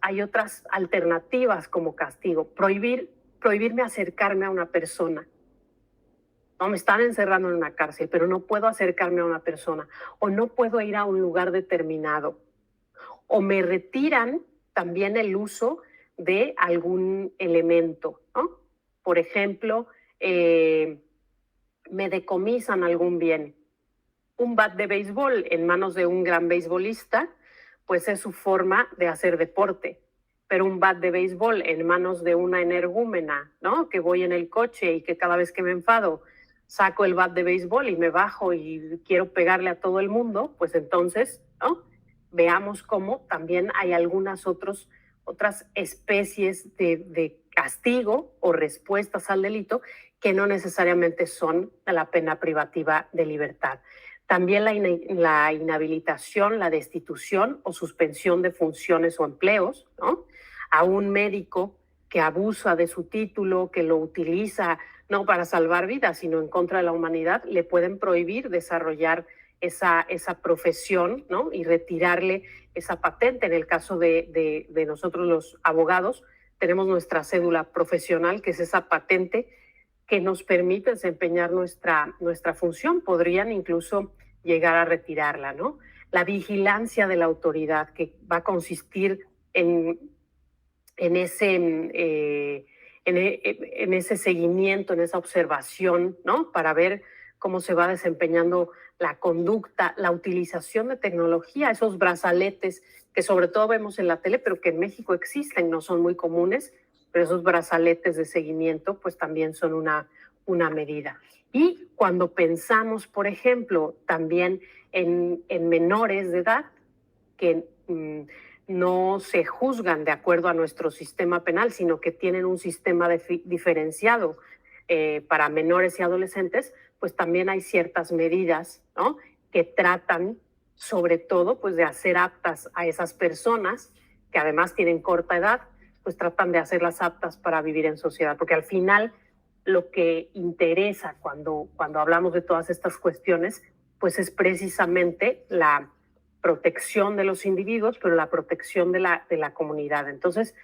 alternativas como castigo. Prohibirme acercarme a una persona. No, me están encerrando en una cárcel, pero no puedo acercarme a una persona, o no puedo ir a un lugar determinado, o me retiran también el uso de algún elemento, ¿no? Por ejemplo, me decomisan algún bien. Un bat de béisbol en manos de un gran beisbolista, pues es su forma de hacer deporte. Pero un bat de béisbol en manos de una energúmena, ¿no? Que voy en el coche y que cada vez que me enfado saco el bat de béisbol y me bajo y quiero pegarle a todo el mundo, pues entonces, ¿no? Veamos cómo también hay algunas otras especies de castigo o respuestas al delito que no necesariamente son la pena privativa de libertad. También la inhabilitación, la destitución o suspensión de funciones o empleos, ¿no? A un médico que abusa de su título, que lo utiliza no para salvar vidas, sino en contra de la humanidad, le pueden prohibir desarrollar esa profesión, ¿no? Y retirarle esa patente. En el caso de nosotros los abogados, tenemos nuestra cédula profesional, que es esa patente que nos permite desempeñar nuestra función. Podrían incluso llegar a retirarla, ¿no? La vigilancia de la autoridad, que va a consistir en ese seguimiento, en esa observación, ¿no? Para ver cómo se va desempeñando la conducta, la utilización de tecnología, esos brazaletes que sobre todo vemos en la tele, pero que en México existen, no son muy comunes, pero esos brazaletes de seguimiento pues también son una medida. Y cuando pensamos, por ejemplo, también en menores de edad que no se juzgan de acuerdo a nuestro sistema penal, sino que tienen un sistema diferenciado para menores y adolescentes, pues también hay ciertas medidas, ¿no? Que tratan sobre todo pues de hacer aptas a esas personas que además tienen corta edad, pues tratan de hacerlas aptas para vivir en sociedad, porque al final lo que interesa cuando hablamos de todas estas cuestiones, pues es precisamente la protección de los individuos, pero la protección de la comunidad. Entonces,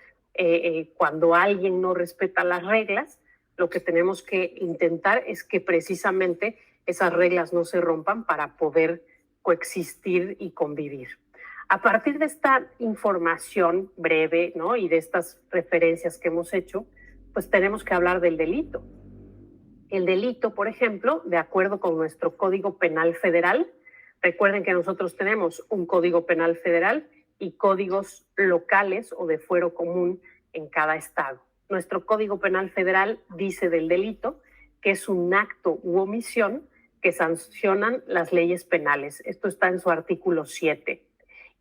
cuando alguien no respeta las reglas, lo que tenemos que intentar es que precisamente esas reglas no se rompan para poder coexistir y convivir. A partir de esta información breve, ¿no? Y de estas referencias que hemos hecho, pues tenemos que hablar del delito. El delito, por ejemplo, de acuerdo con nuestro Código Penal Federal, recuerden que nosotros tenemos un Código Penal Federal y códigos locales o de fuero común en cada estado. Nuestro Código Penal Federal dice del delito que es un acto u omisión que sancionan las leyes penales. Esto está en su artículo 7.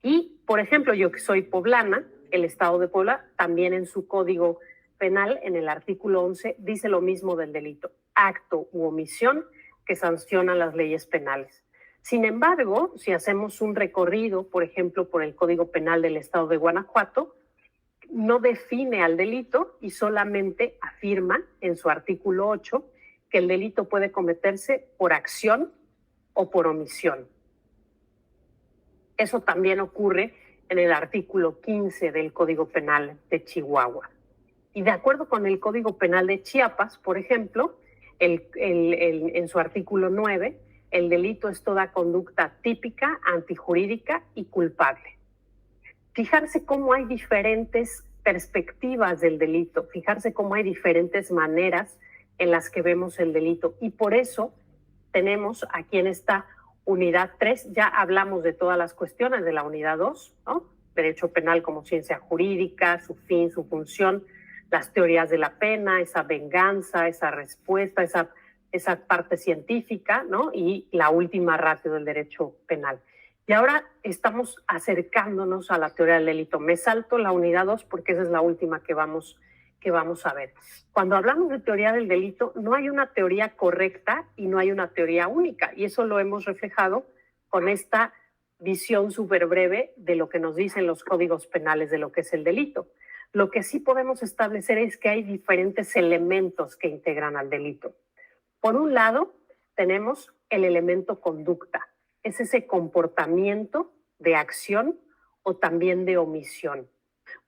Y, por ejemplo, yo que soy poblana, el estado de Puebla, también en su Código Penal, en el artículo 11, dice lo mismo del delito, acto u omisión que sancionan las leyes penales. Sin embargo, si hacemos un recorrido, por ejemplo, por el Código Penal del estado de Guanajuato, no define al delito y solamente afirma en su artículo 8 que el delito puede cometerse por acción o por omisión. Eso también ocurre en el artículo 15 del Código Penal de Chihuahua. Y de acuerdo con el Código Penal de Chiapas, por ejemplo, en su artículo 9, el delito es toda conducta típica, antijurídica y culpable. Fijarse cómo hay diferentes perspectivas del delito, fijarse cómo hay diferentes maneras en las que vemos el delito. Y por eso tenemos aquí en esta unidad 3, ya hablamos de todas las cuestiones de la unidad 2, ¿no? Derecho penal como ciencia jurídica, su fin, su función, las teorías de la pena, esa venganza, esa respuesta, esa parte científica, ¿no? Y la última ratio del derecho penal. Y ahora estamos acercándonos a la teoría del delito. Me salto la unidad 2 porque esa es la última que vamos a ver. Cuando hablamos de teoría del delito, no hay una teoría correcta y no hay una teoría única. Y eso lo hemos reflejado con esta visión súper breve de lo que nos dicen los códigos penales de lo que es el delito. Lo que sí podemos establecer es que hay diferentes elementos que integran al delito. Por un lado, tenemos el elemento conducta. Es ese comportamiento de acción o también de omisión.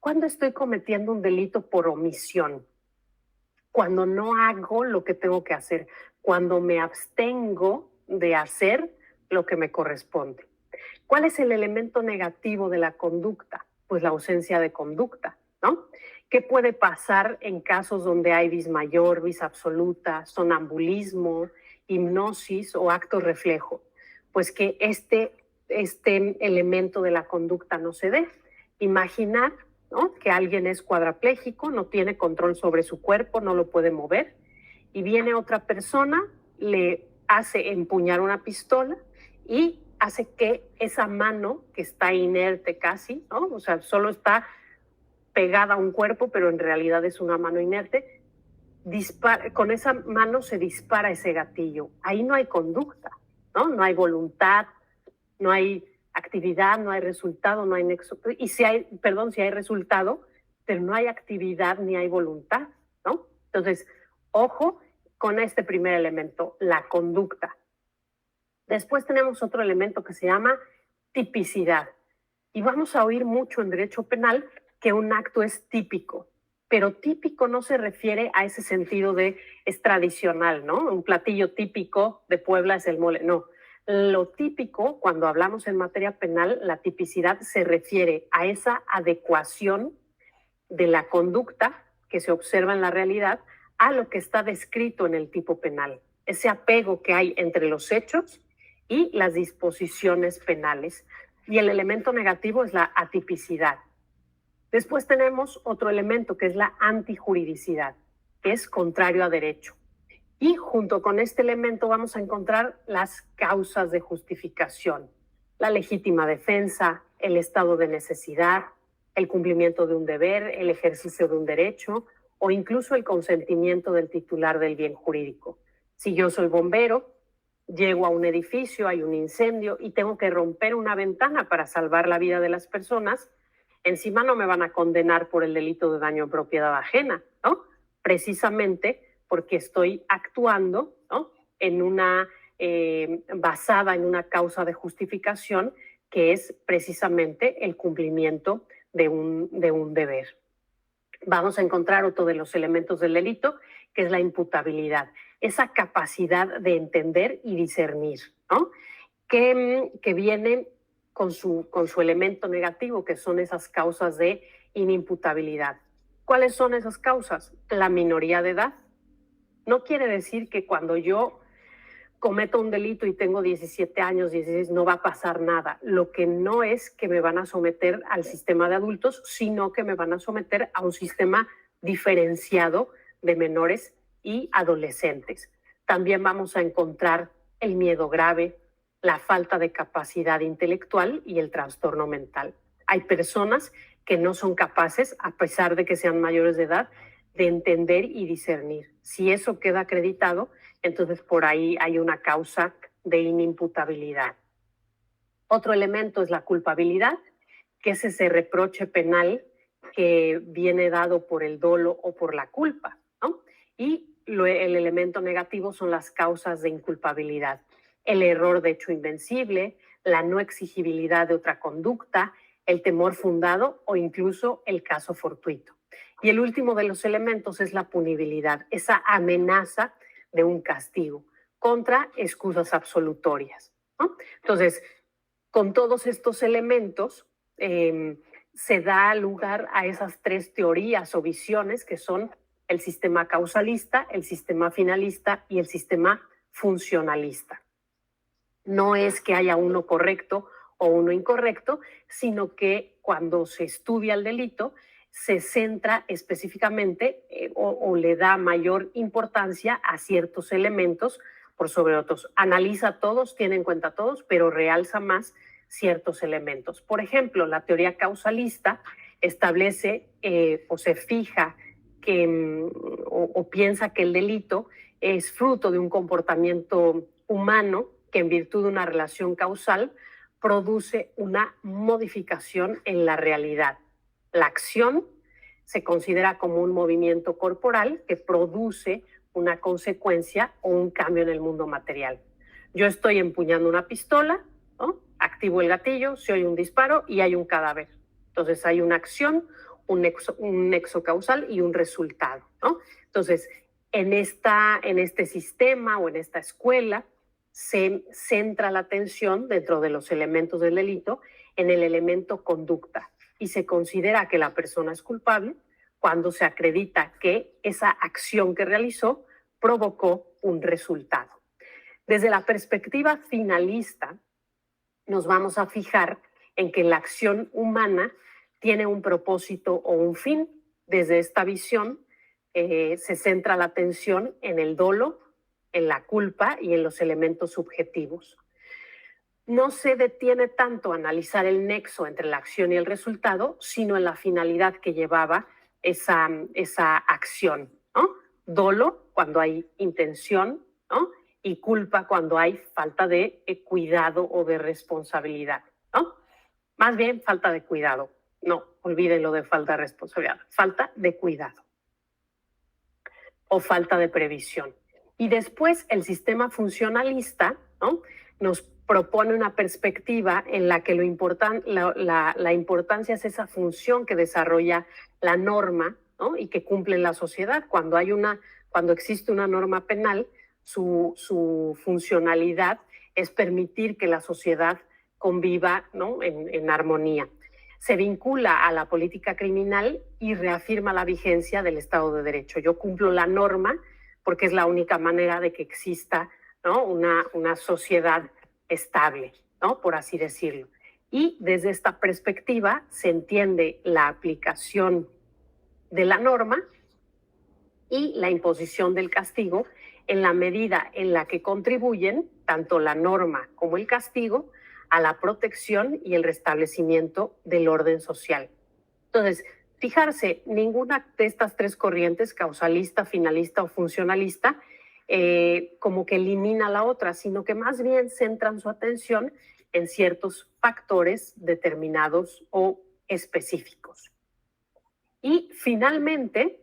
¿Cuándo estoy cometiendo un delito por omisión? Cuando no hago lo que tengo que hacer, cuando me abstengo de hacer lo que me corresponde. ¿Cuál es el elemento negativo de la conducta? Pues la ausencia de conducta, ¿no? ¿Qué puede pasar en casos donde hay vis mayor, vis absoluta, sonambulismo, hipnosis o acto reflejo? Pues que este elemento de la conducta no se dé. Imaginar, ¿no?, que alguien es cuadraplégico, no tiene control sobre su cuerpo, no lo puede mover, y viene otra persona, le hace empuñar una pistola y hace que esa mano, que está inerte casi, ¿no?, o sea, solo está pegada a un cuerpo, pero en realidad es una mano inerte, con esa mano se dispara ese gatillo. Ahí no hay conducta, ¿no? No hay voluntad, no hay actividad, no hay resultado, no hay nexo. Y si hay resultado, pero no hay actividad ni hay voluntad, ¿no? Entonces, ojo con este primer elemento, la conducta. Después tenemos otro elemento que se llama tipicidad. Y vamos a oír mucho en derecho penal que un acto es típico, pero típico no se refiere a ese sentido de es tradicional, ¿no? Un platillo típico de Puebla es el mole, no. Lo típico, cuando hablamos en materia penal, la tipicidad se refiere a esa adecuación de la conducta que se observa en la realidad a lo que está descrito en el tipo penal. Ese apego que hay entre los hechos y las disposiciones penales. Y el elemento negativo es la atipicidad. Después tenemos otro elemento que es la antijuridicidad, que es contrario a derecho. Y junto con este elemento vamos a encontrar las causas de justificación, la legítima defensa, el estado de necesidad, el cumplimiento de un deber, el ejercicio de un derecho o incluso el consentimiento del titular del bien jurídico. Si yo soy bombero, llego a un edificio, hay un incendio y tengo que romper una ventana para salvar la vida de las personas, encima no me van a condenar por el delito de daño en propiedad ajena, ¿no? Precisamente porque estoy actuando, ¿no?, basada en una causa de justificación que es precisamente el cumplimiento de un deber. Vamos a encontrar otro de los elementos del delito, que es la imputabilidad, esa capacidad de entender y discernir, ¿no?, que viene con su elemento negativo, que son esas causas de inimputabilidad. ¿Cuáles son esas causas? La minoría de edad. No quiere decir que cuando yo cometo un delito y tengo 17 años, 16, no va a pasar nada. Lo que no es que me van a someter al sistema de adultos, sino que me van a someter a un sistema diferenciado de menores y adolescentes. También vamos a encontrar el miedo grave, la falta de capacidad intelectual y el trastorno mental. Hay personas que no son capaces, a pesar de que sean mayores de edad, de entender y discernir. Si eso queda acreditado, entonces por ahí hay una causa de inimputabilidad. Otro elemento es la culpabilidad, que es ese reproche penal que viene dado por el dolo o por la culpa, ¿no? Y el elemento negativo son las causas de inculpabilidad. El error de hecho invencible, la no exigibilidad de otra conducta, el temor fundado o incluso el caso fortuito. Y el último de los elementos es la punibilidad, esa amenaza de un castigo contra excusas absolutorias, ¿no? Entonces, con todos estos elementos se da lugar a esas tres teorías o visiones que son el sistema causalista, el sistema finalista y el sistema funcionalista. No es que haya uno correcto o uno incorrecto, sino que cuando se estudia el delito se centra específicamente o le da mayor importancia a ciertos elementos por sobre otros. Analiza todos, tiene en cuenta todos, pero realza más ciertos elementos. Por ejemplo, la teoría causalista establece o se fija que, o piensa que el delito es fruto de un comportamiento humano que en virtud de una relación causal produce una modificación en la realidad. La acción se considera como un movimiento corporal que produce una consecuencia o un cambio en el mundo material. Yo estoy empuñando una pistola, ¿no?, activo el gatillo, se oye un disparo y hay un cadáver. Entonces hay una acción, un nexo causal y un resultado, ¿no? Entonces, en este sistema o en esta escuela se centra la atención dentro de los elementos del delito en el elemento conducta y se considera que la persona es culpable cuando se acredita que esa acción que realizó provocó un resultado. Desde la perspectiva finalista, nos vamos a fijar en que la acción humana tiene un propósito o un fin. Desde esta visión se centra la atención en el dolo, en la culpa y en los elementos subjetivos. No se detiene tanto a analizar el nexo entre la acción y el resultado, sino en la finalidad que llevaba esa acción, ¿no? Dolo cuando hay intención, ¿no? Y culpa cuando hay falta de cuidado o de responsabilidad, ¿no? Más bien falta de cuidado. No, olvídenlo de falta de responsabilidad. Falta de cuidado o falta de previsión. Y después el sistema funcionalista, ¿no? Nos propone una perspectiva en la que la importancia es esa función que desarrolla la norma, ¿no? Y que cumple en la sociedad. Cuando existe una norma penal, su funcionalidad es permitir que la sociedad conviva, ¿no? en armonía. Se vincula a la política criminal y reafirma la vigencia del Estado de Derecho. Yo cumplo la norma porque es la única manera de que exista, ¿no? una sociedad estable, ¿no? Por así decirlo. Y desde esta perspectiva se entiende la aplicación de la norma y la imposición del castigo en la medida en la que contribuyen tanto la norma como el castigo a la protección y el restablecimiento del orden social. Entonces, fijarse, ninguna de estas tres corrientes, causalista, finalista o funcionalista, como que elimina la otra, sino que más bien centran su atención en ciertos factores determinados o específicos. Y finalmente,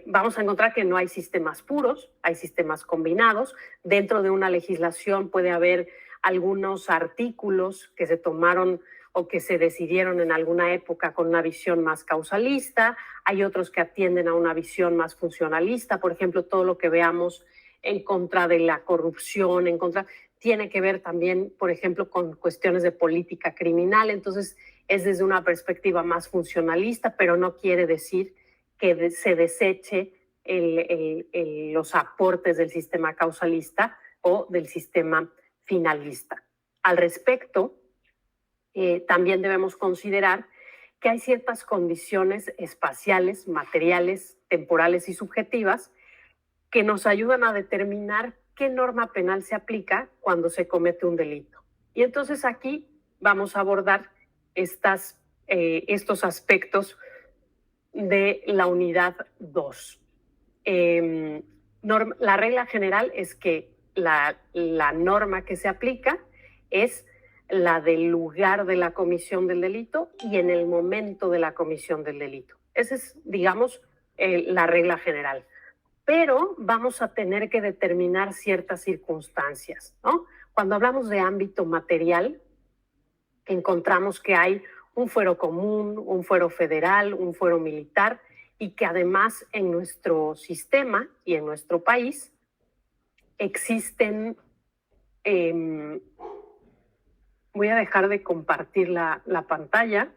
vamos a encontrar que no hay sistemas puros, hay sistemas combinados. Dentro de una legislación puede haber algunos artículos que se tomaron o que se decidieron en alguna época con una visión más causalista, hay otros que atienden a una visión más funcionalista. Por ejemplo, todo lo que veamos en contra de la corrupción, tiene que ver también, por ejemplo, con cuestiones de política criminal. Entonces, es desde una perspectiva más funcionalista, pero no quiere decir que se deseche los aportes del sistema causalista o del sistema finalista. Al respecto, también debemos considerar que hay ciertas condiciones espaciales, materiales, temporales y subjetivas que nos ayudan a determinar qué norma penal se aplica cuando se comete un delito. Y entonces aquí vamos a abordar estos aspectos de la unidad 2. La regla general es que la norma que se aplica es la del lugar de la comisión del delito y en el momento de la comisión del delito. Esa es, digamos, la regla general. Pero vamos a tener que determinar ciertas circunstancias, ¿no? Cuando hablamos de ámbito material, encontramos que hay un fuero común, un fuero federal, un fuero militar, y que además en nuestro sistema y en nuestro país existen... voy a dejar de compartir la pantalla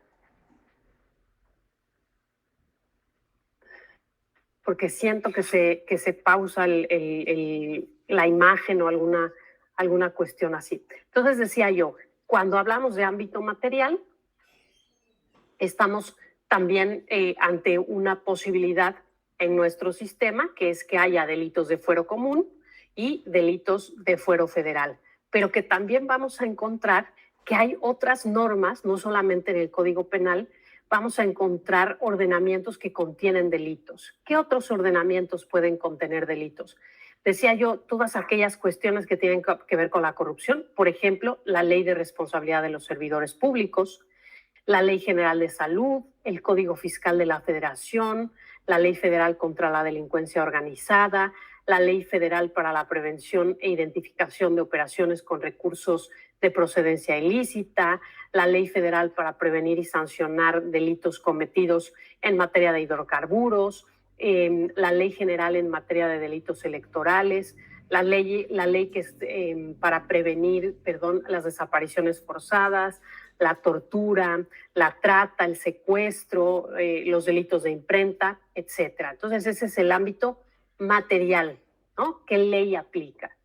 porque siento que se pausa la imagen o alguna cuestión así. Entonces decía yo, cuando hablamos de ámbito material, estamos también ante una posibilidad en nuestro sistema, que es que haya delitos de fuero común y delitos de fuero federal, pero que también vamos a encontrar que hay otras normas, no solamente en el Código Penal, vamos a encontrar ordenamientos que contienen delitos. ¿Qué otros ordenamientos pueden contener delitos? Decía yo, todas aquellas cuestiones que tienen que ver con la corrupción, por ejemplo, la Ley de Responsabilidad de los Servidores Públicos, la Ley General de Salud, el Código Fiscal de la Federación, la Ley Federal contra la Delincuencia Organizada, la Ley Federal para la Prevención e Identificación de Operaciones con Recursos de Procedencia Ilícita, la Ley Federal para prevenir y sancionar delitos cometidos en materia de hidrocarburos, la Ley General en materia de delitos electorales, la ley que es para prevenir, las desapariciones forzadas, la tortura, la trata, el secuestro, los delitos de imprenta, etcétera. Entonces, ese es el ámbito material, ¿no? ¿Qué ley aplica?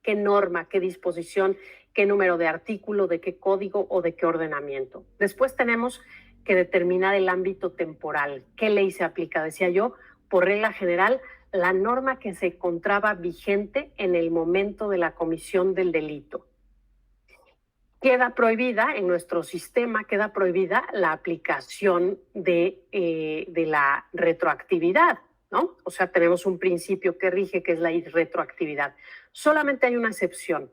qué norma, qué disposición, qué número de artículo, de qué código o de qué ordenamiento. Después tenemos que determinar el ámbito temporal. ¿Qué ley se aplica? Decía yo, por regla general, la norma que se encontraba vigente en el momento de la comisión del delito. Queda prohibida, en nuestro sistema, queda prohibida la aplicación de la retroactividad, ¿no? O sea, tenemos un principio que rige, que es la irretroactividad. Solamente hay una excepción.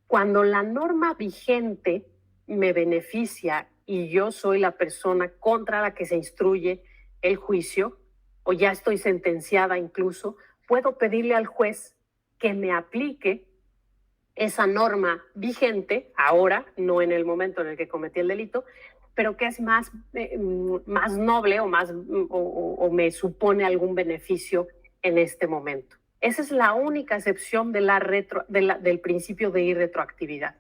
Cuando la norma vigente me beneficia y yo soy la persona contra la que se instruye el juicio, o ya estoy sentenciada incluso, puedo pedirle al juez que me aplique esa norma vigente, ahora, no en el momento en el que cometí el delito, pero que es más noble o me supone algún beneficio en este momento. Esa es la única excepción del principio de irretroactividad.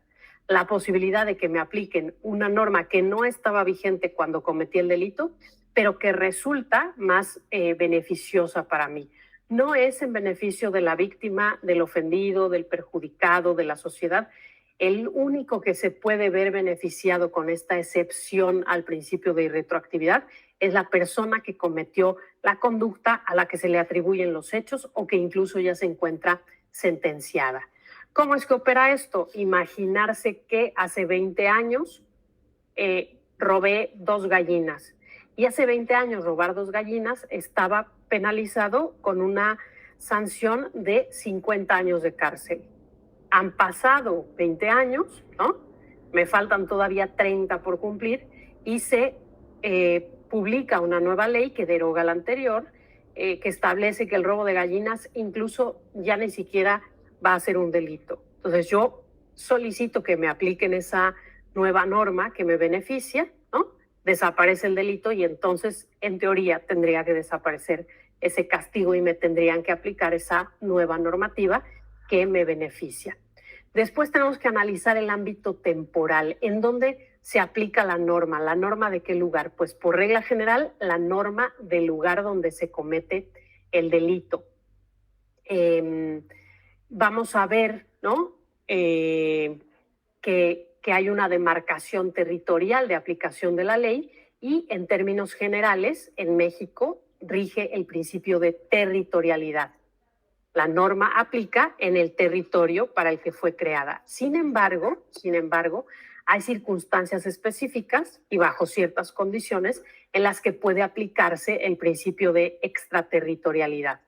La posibilidad de que me apliquen una norma que no estaba vigente cuando cometí el delito, pero que resulta más beneficiosa para mí. No es en beneficio de la víctima, del ofendido, del perjudicado, de la sociedad. El único que se puede ver beneficiado con esta excepción al principio de irretroactividad es la persona que cometió la conducta a la que se le atribuyen los hechos o que incluso ya se encuentra sentenciada. ¿Cómo es que opera esto? Imaginarse que hace 20 años robé 2 gallinas. Y hace 20 años robar 2 gallinas estaba penalizado con una sanción de 50 años de cárcel. Han pasado 20 años, ¿no? Me faltan todavía 30 por cumplir y se publica una nueva ley que deroga la anterior, que establece que el robo de gallinas incluso ya ni siquiera va a ser un delito. Entonces yo solicito que me apliquen esa nueva norma que me beneficia, ¿no? Desaparece el delito y entonces, en teoría, tendría que desaparecer ese castigo y me tendrían que aplicar esa nueva normativa que me beneficia. Después tenemos que analizar el ámbito temporal, en donde se aplica la norma. ¿La norma de qué lugar? Pues por regla general, la norma del lugar donde se comete el delito. Vamos a ver, ¿no? Que hay una demarcación territorial de aplicación de la ley y en términos generales, en México rige el principio de territorialidad. La norma aplica en el territorio para el que fue creada. Sin embargo, hay circunstancias específicas y bajo ciertas condiciones en las que puede aplicarse el principio de extraterritorialidad.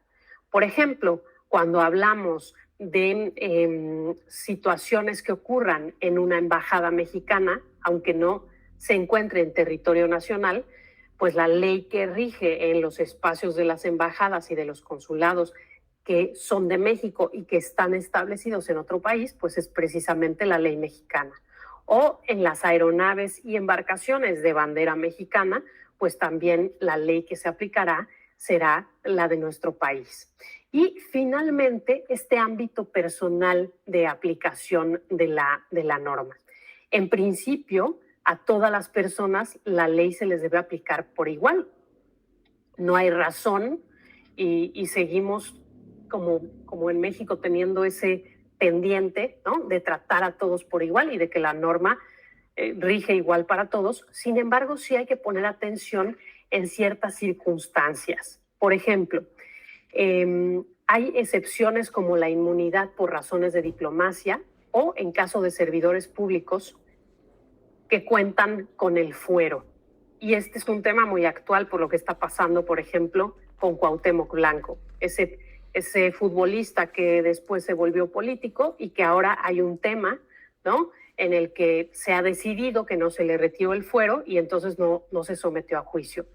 Por ejemplo, cuando hablamos de situaciones que ocurran en una embajada mexicana, aunque no se encuentre en territorio nacional, pues la ley que rige en los espacios de las embajadas y de los consulados que son de México y que están establecidos en otro país, pues es precisamente la ley mexicana. O en las aeronaves y embarcaciones de bandera mexicana, pues también la ley que se aplicará será la de nuestro país. Y finalmente, este ámbito personal de aplicación de la norma. En principio, a todas las personas la ley se les debe aplicar por igual. No hay razón y seguimos como en México teniendo ese pendiente, ¿no? De tratar a todos por igual y de que la norma rige igual para todos. Sin embargo, sí hay que poner atención en ciertas circunstancias. Por ejemplo, hay excepciones como la inmunidad por razones de diplomacia o en caso de servidores públicos que cuentan con el fuero. Y este es un tema muy actual por lo que está pasando, por ejemplo, con Cuauhtémoc Blanco, ese futbolista que después se volvió político y que ahora hay un tema, ¿no?, en el que se ha decidido que no se le retiró el fuero y entonces no se sometió a juicio.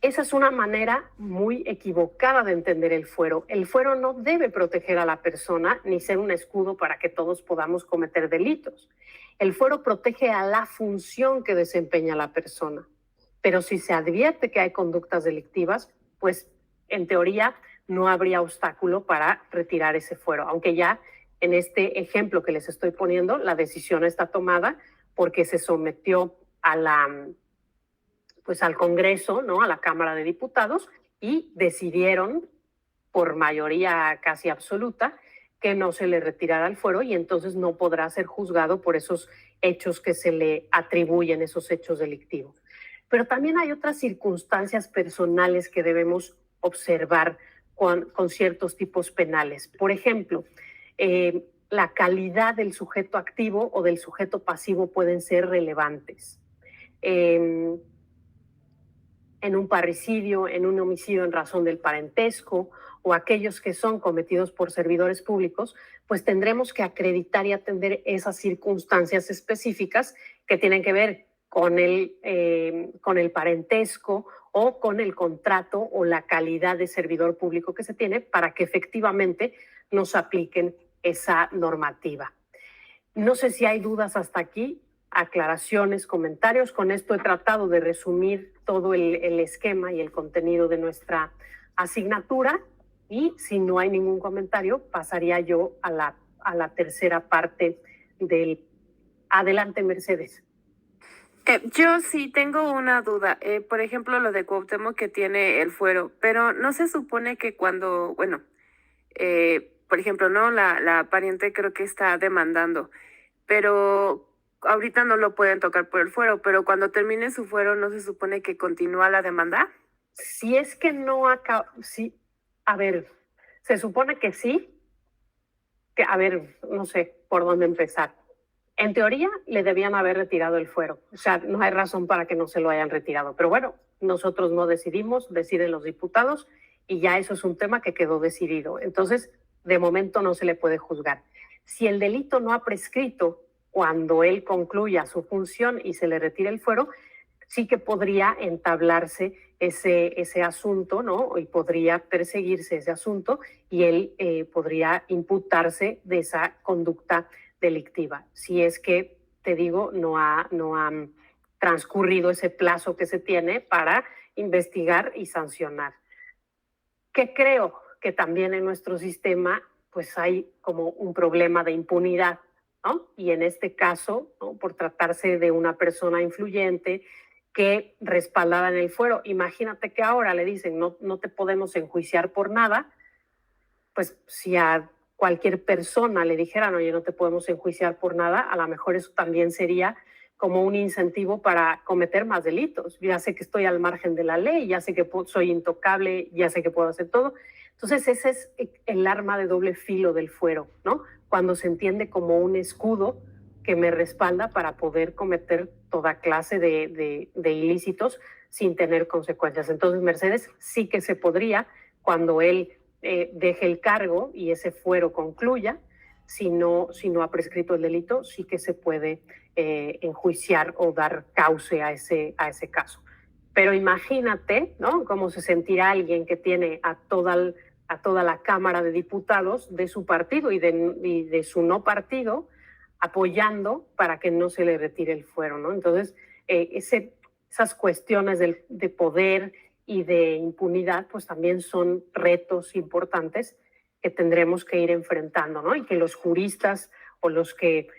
Esa es una manera muy equivocada de entender el fuero. El fuero no debe proteger a la persona ni ser un escudo para que todos podamos cometer delitos. El fuero protege a la función que desempeña la persona. Pero si se advierte que hay conductas delictivas, pues en teoría no habría obstáculo para retirar ese fuero. Aunque ya en este ejemplo que les estoy poniendo, la decisión está tomada porque se sometió al Congreso, ¿no?, a la Cámara de Diputados, y decidieron por mayoría casi absoluta que no se le retirara el fuero y entonces no podrá ser juzgado por esos hechos que se le atribuyen, esos hechos delictivos. Pero también hay otras circunstancias personales que debemos observar con ciertos tipos penales. Por ejemplo, la calidad del sujeto activo o del sujeto pasivo pueden ser relevantes. En un parricidio, en un homicidio en razón del parentesco o aquellos que son cometidos por servidores públicos, pues tendremos que acreditar y atender esas circunstancias específicas que tienen que ver con el parentesco o con el contrato o la calidad de servidor público que se tiene para que efectivamente nos apliquen esa normativa. No sé si hay dudas hasta aquí, aclaraciones, comentarios. Con esto he tratado de resumir todo el esquema y el contenido de nuestra asignatura y si no hay ningún comentario, pasaría yo a la tercera parte del... Adelante, Mercedes. Yo sí tengo una duda. Por ejemplo, lo de Cuauhtémoc que tiene el fuero, pero no se supone que cuando, bueno, por ejemplo, ¿no? La pariente creo que está demandando, pero ahorita no lo pueden tocar por el fuero, pero cuando termine su fuero, ¿no se supone que continúa la demanda? Si es que no acaba, sí, a ver, se supone que sí, que a ver, no sé por dónde empezar. En teoría, le debían haber retirado el fuero. O sea, no hay razón para que no se lo hayan retirado. Pero bueno, nosotros no decidimos, deciden los diputados y ya eso es un tema que quedó decidido. Entonces, de momento no se le puede juzgar. Si el delito no ha prescrito cuando él concluya su función y se le retire el fuero, sí que podría entablarse ese asunto, ¿no? Y podría perseguirse ese asunto y él podría imputarse de esa conducta delictiva. Si es que, te digo, no ha transcurrido ese plazo que se tiene para investigar y sancionar. ¿Qué creo? Que también en nuestro sistema pues hay como un problema de impunidad, ¿no? Y en este caso, ¿no? Por tratarse de una persona influyente que respaldada en el fuero, imagínate que ahora le dicen no te podemos enjuiciar por nada, pues si a cualquier persona le dijeran, oye, no te podemos enjuiciar por nada, a lo mejor eso también sería como un incentivo para cometer más delitos. Ya sé que estoy al margen de la ley, ya sé que soy intocable, ya sé que puedo hacer todo. Entonces ese es el arma de doble filo del fuero, ¿no? Cuando se entiende como un escudo que me respalda para poder cometer toda clase de ilícitos sin tener consecuencias. Entonces, Mercedes, sí que se podría, cuando él deje el cargo y ese fuero concluya, si no ha prescrito el delito, sí que se puede enjuiciar o dar cauce a ese caso. Pero imagínate, ¿no? Cómo se sentirá alguien que tiene a toda la Cámara de Diputados de su partido y de su no partido apoyando para que no se le retire el fuero, ¿no? Entonces, esas cuestiones de poder y de impunidad, pues también son retos importantes que tendremos que ir enfrentando, ¿no? Y que los juristas o los que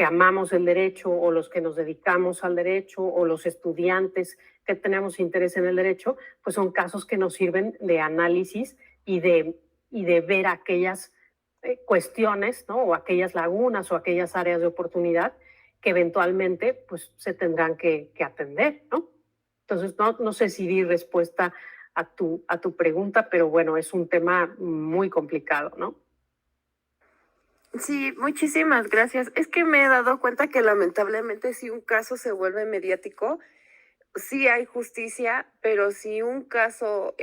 amamos el derecho o los que nos dedicamos al derecho o los estudiantes que tenemos interés en el derecho, pues son casos que nos sirven de análisis y de ver aquellas cuestiones, ¿no? O aquellas lagunas o aquellas áreas de oportunidad que eventualmente pues se tendrán que atender, ¿no? Entonces, no sé si di respuesta a tu pregunta, pero bueno, es un tema muy complicado, ¿no? Sí, muchísimas gracias. Es que me he dado cuenta que lamentablemente si un caso se vuelve mediático, sí hay justicia, pero si un caso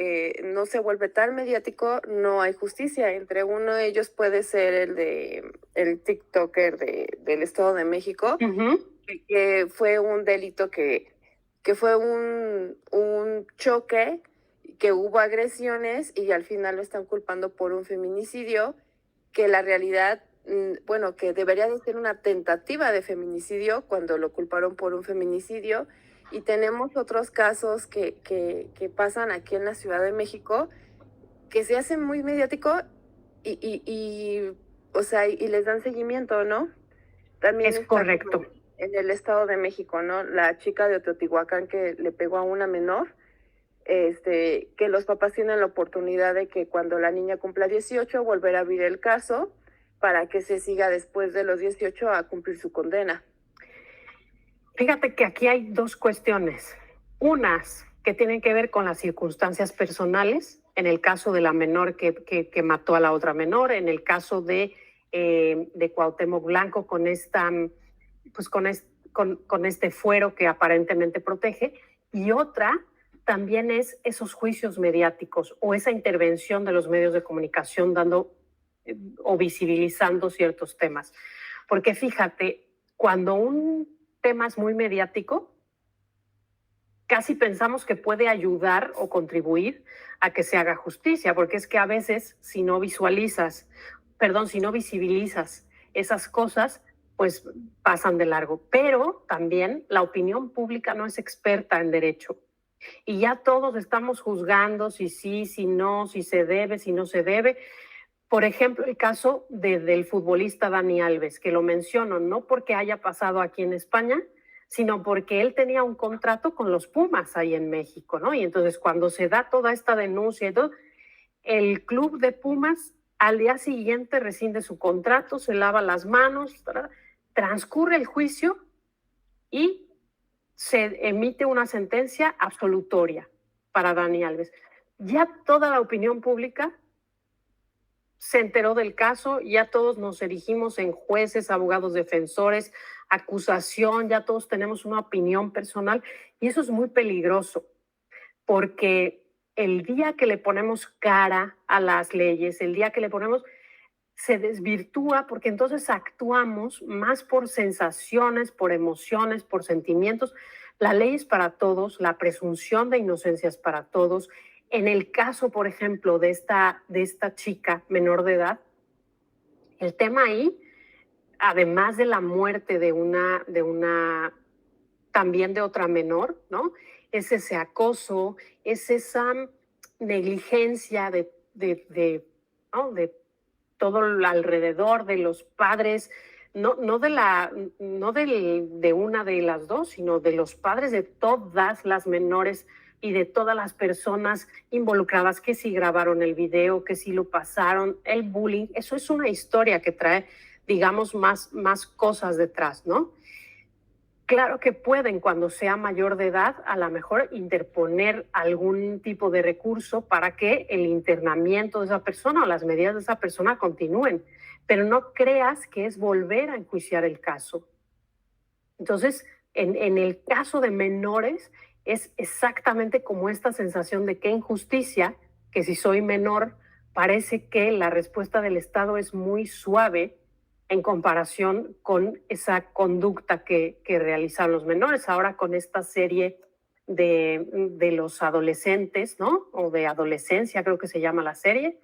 no se vuelve tan mediático, no hay justicia. Entre uno de ellos puede ser el TikToker del Estado de México, que fue un delito que fue un choque, que hubo agresiones y al final lo están culpando por un feminicidio, que la realidad, bueno, que debería de ser una tentativa de feminicidio cuando lo culparon por un feminicidio. Y tenemos otros casos que pasan aquí en la Ciudad de México que se hacen muy mediático o sea, y les dan seguimiento, ¿no? También es correcto. En el Estado de México, ¿no? La chica de Teotihuacán que le pegó a una menor, que los papás tienen la oportunidad de que cuando la niña cumpla 18 volver a abrir el caso, para que se siga después de los 18 a cumplir su condena? Fíjate que aquí hay dos cuestiones. Unas que tienen que ver con las circunstancias personales, en el caso de la menor que mató a la otra menor, en el caso de Cuauhtémoc Blanco con pues con este fuero que aparentemente protege, y otra también es esos juicios mediáticos o esa intervención de los medios de comunicación dando o visibilizando ciertos temas. Porque fíjate, cuando un tema es muy mediático, casi pensamos que puede ayudar o contribuir a que se haga justicia, porque es que a veces si no visibilizas esas cosas, pues pasan de largo. Pero también la opinión pública no es experta en derecho. Y ya todos estamos juzgando si sí, si no, si se debe, si no se debe. Por ejemplo, el caso del futbolista Dani Alves, que lo menciono no porque haya pasado aquí en España, sino porque él tenía un contrato con los Pumas ahí en México, ¿no? Y entonces cuando se da toda esta denuncia y todo, el club de Pumas al día siguiente rescinde su contrato, se lava las manos, transcurre el juicio y se emite una sentencia absolutoria para Dani Alves. Ya toda la opinión pública se enteró del caso, ya todos nos erigimos en jueces, abogados defensores, acusación, ya todos tenemos una opinión personal y eso es muy peligroso porque el día que le ponemos cara a las leyes, el día que le ponemos, se desvirtúa porque entonces actuamos más por sensaciones, por emociones, por sentimientos. La ley es para todos, la presunción de inocencia es para todos. En el caso, por ejemplo, de esta chica menor de edad, el tema ahí, además de la muerte también de otra menor, ¿no? Es ese acoso, es esa negligencia de todo alrededor de los padres, no de una de las dos, sino de los padres de todas las menores y de todas las personas involucradas que sí grabaron el video, que sí lo pasaron, el bullying. Eso es una historia que trae, digamos, más cosas detrás, ¿no? Claro que pueden, cuando sea mayor de edad, a lo mejor interponer algún tipo de recurso para que el internamiento de esa persona o las medidas de esa persona continúen, pero no creas que es volver a enjuiciar el caso. Entonces, en el caso de menores, es exactamente como esta sensación de qué injusticia, que si soy menor, parece que la respuesta del Estado es muy suave en comparación con esa conducta que realizan los menores. Ahora con esta serie de los adolescentes, ¿no? O de adolescencia, creo que se llama la serie,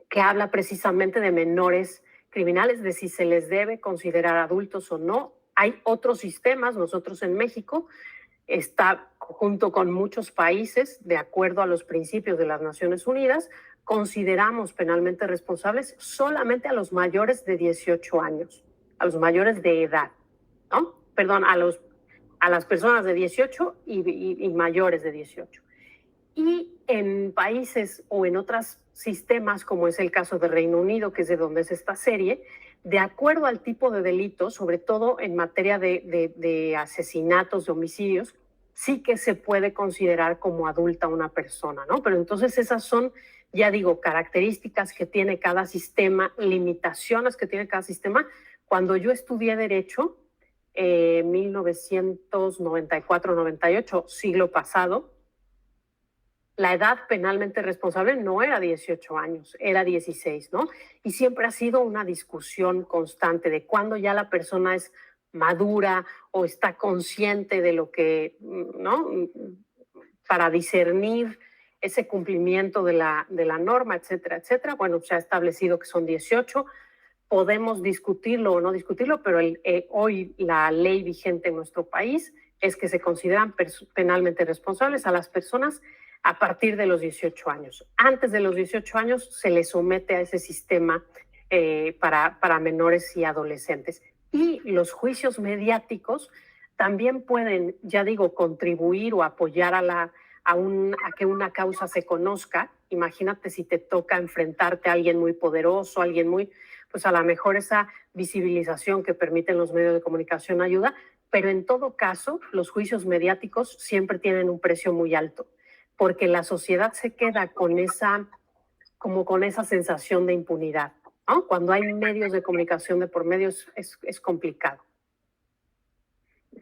que habla precisamente de menores criminales, de si se les debe considerar adultos o no. Hay otros sistemas, nosotros en México, está junto con muchos países, de acuerdo a los principios de las Naciones Unidas, consideramos penalmente responsables solamente a los mayores de 18 años, a los mayores de edad, ¿no? Perdón, a las personas de 18 y mayores de 18. Y en países o en otros sistemas, como es el caso de Reino Unido, que es de donde es esta serie, de acuerdo al tipo de delito, sobre todo en materia de asesinatos, de homicidios, sí que se puede considerar como adulta una persona, ¿no? Pero entonces esas son, ya digo, características que tiene cada sistema, limitaciones que tiene cada sistema. Cuando yo estudié Derecho, 1994-98, siglo pasado, la edad penalmente responsable no era 18 años, era 16, ¿no? Y siempre ha sido una discusión constante de cuándo ya la persona es madura o está consciente de lo que, ¿no? Para discernir ese cumplimiento de la norma, etcétera, etcétera. Bueno, se ha establecido que son 18. Podemos discutirlo o no discutirlo, pero hoy la ley vigente en nuestro país es que se consideran penalmente responsables a las personas a partir de los 18 años. Antes de los 18 años se les somete a ese sistema para menores y adolescentes. Y los juicios mediáticos también pueden, ya digo, contribuir o apoyar a que una causa se conozca imagínate si te toca enfrentarte a alguien muy poderoso, alguien muy, pues a lo mejor esa visibilización que permiten los medios de comunicación ayuda, pero en todo caso, los juicios mediáticos siempre tienen un precio muy alto, porque la sociedad se queda con esa, como con esa sensación de impunidad, ¿no? Cuando hay medios de comunicación de por medio es complicado.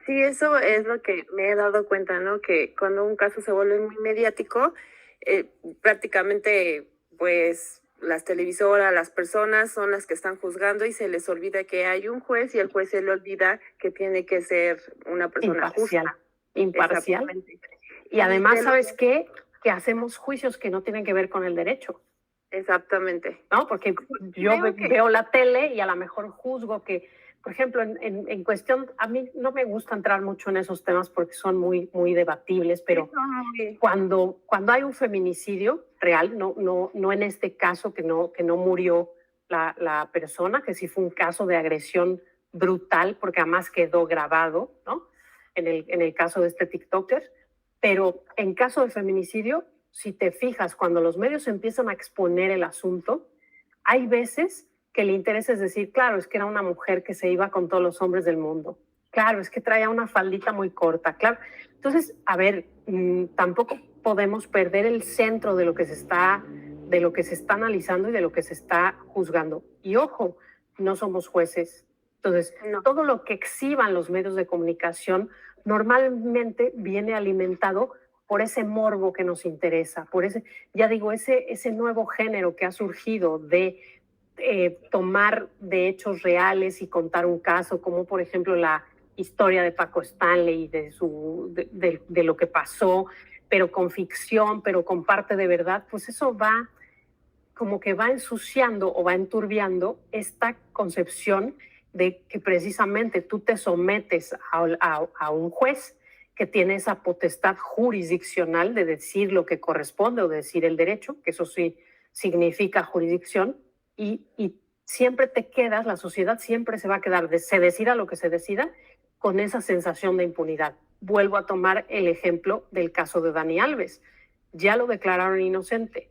Sí, eso es lo que me he dado cuenta, ¿no? Que cuando un caso se vuelve muy mediático, prácticamente, pues, las televisoras, las personas son las que están juzgando y se les olvida que hay un juez y el juez se le olvida que tiene que ser una persona Imparcial, justa. imparcial. Exactamente. Y además, de lo- ¿sabes qué? Que hacemos juicios que no tienen que ver con el derecho, Exactamente. ¿no? Porque yo Creo que veo la tele y a lo mejor juzgo que, por ejemplo, en cuestión, a mí no me gusta entrar mucho en esos temas porque son muy debatibles, pero sí, cuando hay un feminicidio real, no en este caso que no murió la persona, que sí fue un caso de agresión brutal, porque además quedó grabado, ¿no? En el caso de este TikToker. Pero en caso de feminicidio, si te fijas, cuando los medios empiezan a exponer el asunto, hay veces que el interés es decir, claro, es que era una mujer que se iba con todos los hombres del mundo. Claro, es que traía una faldita muy corta, claro. Entonces, a ver, tampoco podemos perder el centro de lo que se está analizando y de lo que se está juzgando. Y ojo, no somos jueces. Entonces, no. todo lo que exhiban los medios de comunicación normalmente viene alimentado por ese morbo que nos interesa, por ese, ya digo, ese nuevo género que ha surgido de tomar de hechos reales y contar un caso, como por ejemplo la historia de Paco Stanley, de lo que pasó, pero con ficción, pero con parte de verdad, pues eso va como que va ensuciando o va enturbiando esta concepción de que precisamente tú te sometes a un juez que tiene esa potestad jurisdiccional de decir lo que corresponde o de decir el derecho, que eso sí significa jurisdicción, y siempre te quedas, la sociedad siempre se va a quedar, se decida lo que se decida, con esa sensación de impunidad. Vuelvo a tomar el ejemplo del caso de Dani Alves. Ya lo declararon inocente.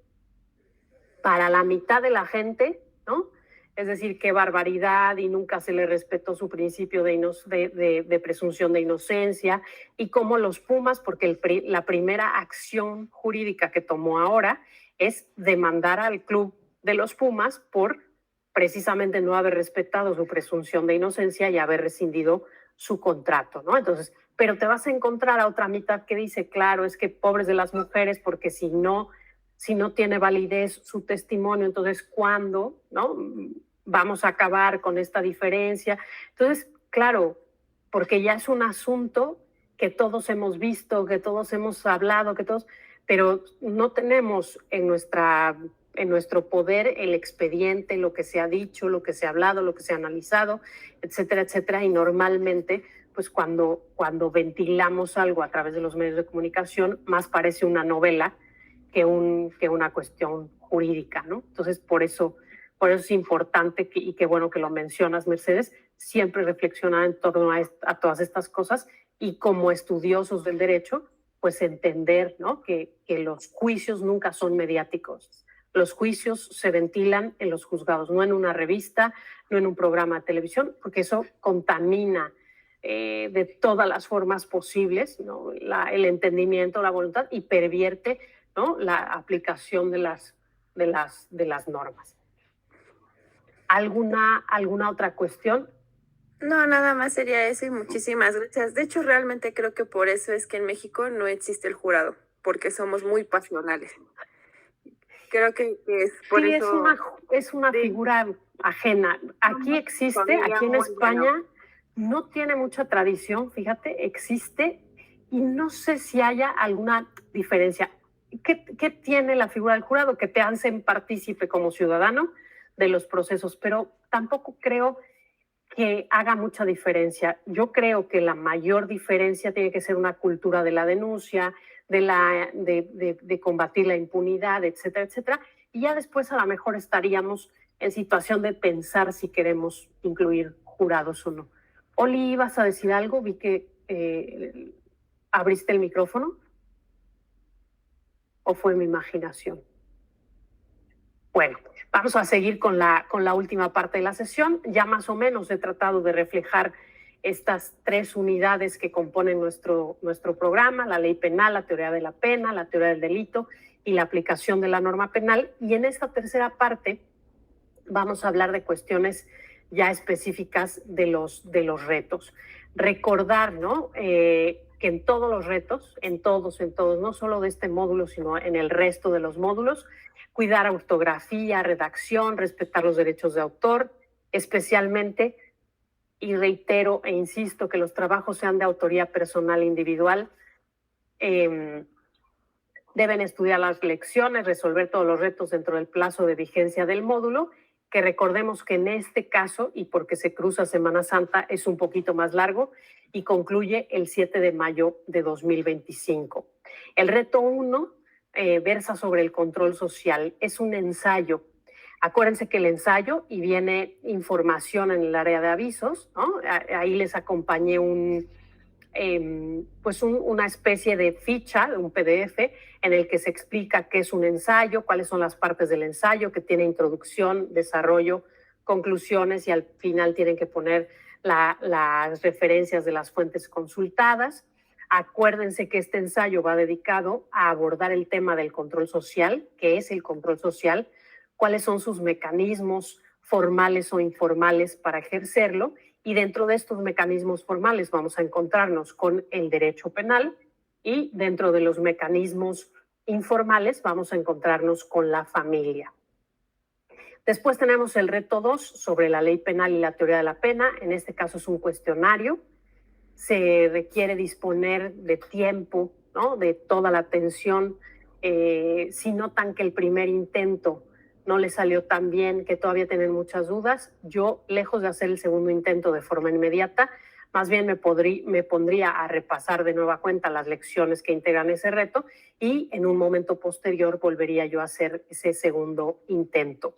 Para la mitad de la gente, ¿no? Es decir, qué barbaridad y nunca se le respetó su principio de presunción de inocencia y como los Pumas, porque la primera acción jurídica que tomó ahora es demandar al club de los Pumas por precisamente no haber respetado su presunción de inocencia y haber rescindido su contrato, ¿no? Entonces, pero te vas a encontrar a otra mitad que dice, claro, es que pobres de las mujeres, porque si no tiene validez su testimonio, entonces ¿cuándo, no? Vamos a acabar con esta diferencia. Entonces, claro, porque ya es un asunto que todos hemos visto, que todos hemos hablado, pero no tenemos en nuestro poder el expediente, lo que se ha dicho, lo que se ha hablado, lo que se ha analizado, etcétera, etcétera. Y normalmente, pues cuando ventilamos algo a través de los medios de comunicación, más parece una novela que una cuestión jurídica, ¿no? Entonces, por eso es importante y qué bueno que lo mencionas, Mercedes, siempre reflexionar en torno a todas estas cosas y como estudiosos del derecho, pues entender, ¿no? que los juicios nunca son mediáticos. Los juicios se ventilan en los juzgados, no en una revista, no en un programa de televisión, porque eso contamina de todas las formas posibles, ¿no? El entendimiento, la voluntad y pervierte, ¿no? La aplicación de las normas. ¿Alguna otra cuestión? No, nada más sería eso y muchísimas gracias. De hecho, realmente creo que por eso es que en México no existe el jurado, porque somos muy pasionales. Creo que es por Sí, eso. es una Sí, figura ajena. Aquí existe, familia aquí en muy España, bueno. no tiene mucha tradición, fíjate, existe y no sé si haya alguna diferencia. ¿Qué tiene la figura del jurado? Que te hacen partícipe como ciudadano de los procesos, pero tampoco creo que haga mucha diferencia. Yo creo que la mayor diferencia tiene que ser una cultura de la denuncia, de combatir la impunidad, etcétera, etcétera. Y ya después a lo mejor estaríamos en situación de pensar si queremos incluir jurados o no. Oli, ¿ibas a decir algo? Vi que abriste el micrófono. ¿O fue mi imaginación? Bueno, vamos a seguir con la última parte de la sesión. Ya más o menos he tratado de reflejar estas 3 unidades que componen nuestro programa: la ley penal, la teoría de la pena, la teoría del delito y la aplicación de la norma penal. Y en esta tercera parte vamos a hablar de cuestiones ya específicas de los retos. Recordar, ¿no? Que en todos los retos, en todos, no solo de este módulo, sino en el resto de los módulos, cuidar ortografía, redacción, respetar los derechos de autor, especialmente, y reitero e insisto, que los trabajos sean de autoría personal e individual. Deben estudiar las lecciones, resolver todos los retos dentro del plazo de vigencia del módulo, que recordemos que en este caso, y porque se cruza Semana Santa, es un poquito más largo y concluye el 7 de mayo de 2025. El reto 1 versa sobre el control social. Es un ensayo. Acuérdense que el ensayo, y viene información en el área de avisos, ¿no? Ahí les acompañé una especie de ficha, un PDF, en el que se explica qué es un ensayo, cuáles son las partes del ensayo, que tiene introducción, desarrollo, conclusiones, y al final tienen que poner las referencias de las fuentes consultadas. Acuérdense que este ensayo va dedicado a abordar el tema del control social. ¿Qué es el control social? ¿Cuáles son sus mecanismos formales o informales para ejercerlo? Y dentro de estos mecanismos formales vamos a encontrarnos con el derecho penal, y dentro de los mecanismos informales vamos a encontrarnos con la familia. Después tenemos el reto 2 sobre la ley penal y la teoría de la pena. En este caso es un cuestionario. Se requiere disponer de tiempo, ¿no? De toda la atención. Si notan que el primer intento no les salió tan bien, que todavía tienen muchas dudas, yo, lejos de hacer el segundo intento de forma inmediata, más bien me pondría a repasar de nueva cuenta las lecciones que integran ese reto, y en un momento posterior volvería yo a hacer ese segundo intento.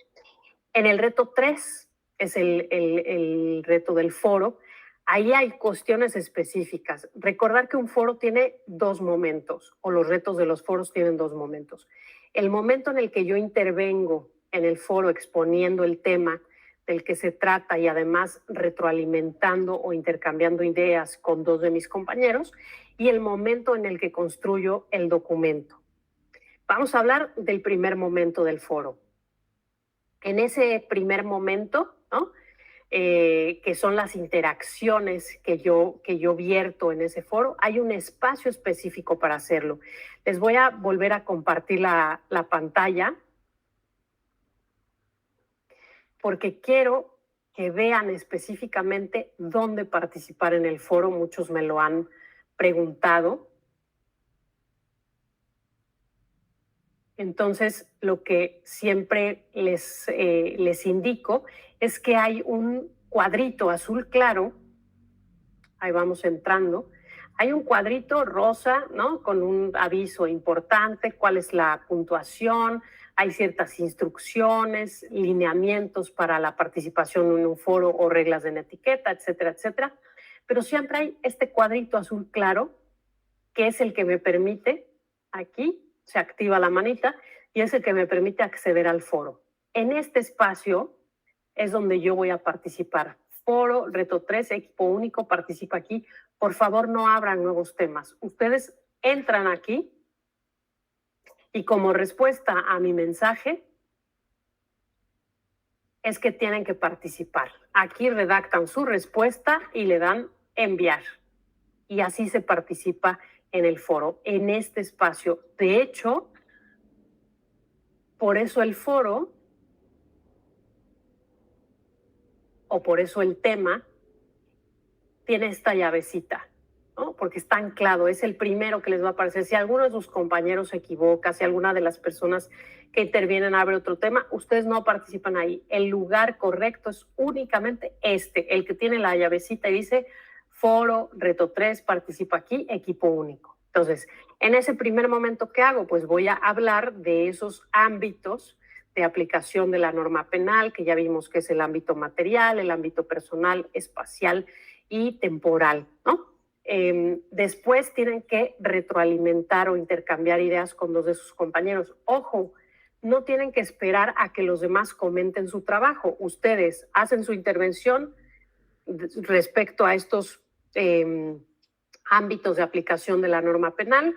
En el reto 3 es el reto del foro. Ahí hay cuestiones específicas. Recordar que un foro tiene 2 momentos, o los retos de los foros tienen 2 momentos. El momento en el que yo intervengo en el foro exponiendo el tema del que se trata, y además retroalimentando o intercambiando ideas con 2 de mis compañeros, y el momento en el que construyo el documento. Vamos a hablar del primer momento del foro. En ese primer momento, ¿no? Que son las interacciones que yo vierto en ese foro, hay un espacio específico para hacerlo. Les voy a volver a compartir la pantalla, porque quiero que vean específicamente dónde participar en el foro. Muchos me lo han preguntado. Entonces, lo que siempre les indico es que hay un cuadrito azul claro. Ahí vamos entrando. Hay un cuadrito rosa, ¿no? Con un aviso importante, cuál es la puntuación. Hay ciertas instrucciones, lineamientos para la participación en un foro o reglas de etiqueta, etcétera, etcétera. Pero siempre hay este cuadrito azul claro, que es el que me permite, aquí se activa la manita, y es el que me permite acceder al foro. En este espacio es donde yo voy a participar. Foro, reto 3, equipo único, participa aquí. Por favor, no abran nuevos temas. Ustedes entran aquí y, como respuesta a mi mensaje, es que tienen que participar. Aquí redactan su respuesta y le dan enviar. Y así se participa en el foro, en este espacio. De hecho, por eso el foro, o por eso el tema, tiene esta llavecita, ¿no? Porque está anclado, es el primero que les va a aparecer. Si alguno de sus compañeros se equivoca, si alguna de las personas que intervienen abre otro tema, ustedes no participan ahí. El lugar correcto es únicamente el que tiene la llavecita y dice foro, reto 3, participa aquí, equipo único. Entonces, en ese primer momento, ¿qué hago? Pues voy a hablar de esos ámbitos de aplicación de la norma penal, que ya vimos que es el ámbito material, el ámbito personal, espacial y temporal, ¿no? Después tienen que retroalimentar o intercambiar ideas con 2 de sus compañeros. Ojo, no tienen que esperar a que los demás comenten su trabajo. Ustedes hacen su intervención respecto a estos ámbitos de aplicación de la norma penal,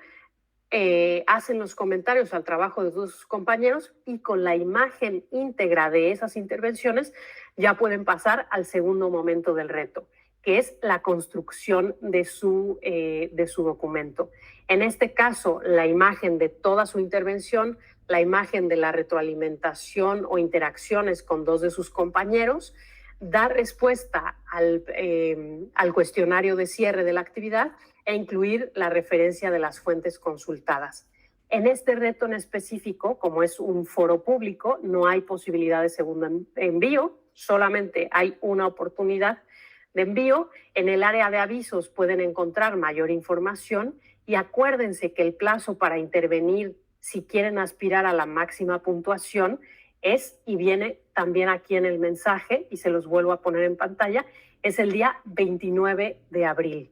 hacen los comentarios al trabajo de sus compañeros y con la imagen íntegra de esas intervenciones ya pueden pasar al segundo momento del reto, que es la construcción de su documento. En este caso, la imagen de toda su intervención, la imagen de la retroalimentación o interacciones con dos de sus compañeros, da respuesta al cuestionario de cierre de la actividad e incluir la referencia de las fuentes consultadas. En este reto en específico, como es un foro público, no hay posibilidad de segundo envío, solamente hay una oportunidad de envío. En el área de avisos pueden encontrar mayor información y acuérdense que el plazo para intervenir si quieren aspirar a la máxima puntuación es, y viene también aquí en el mensaje, y se los vuelvo a poner en pantalla, es el día 29 de abril.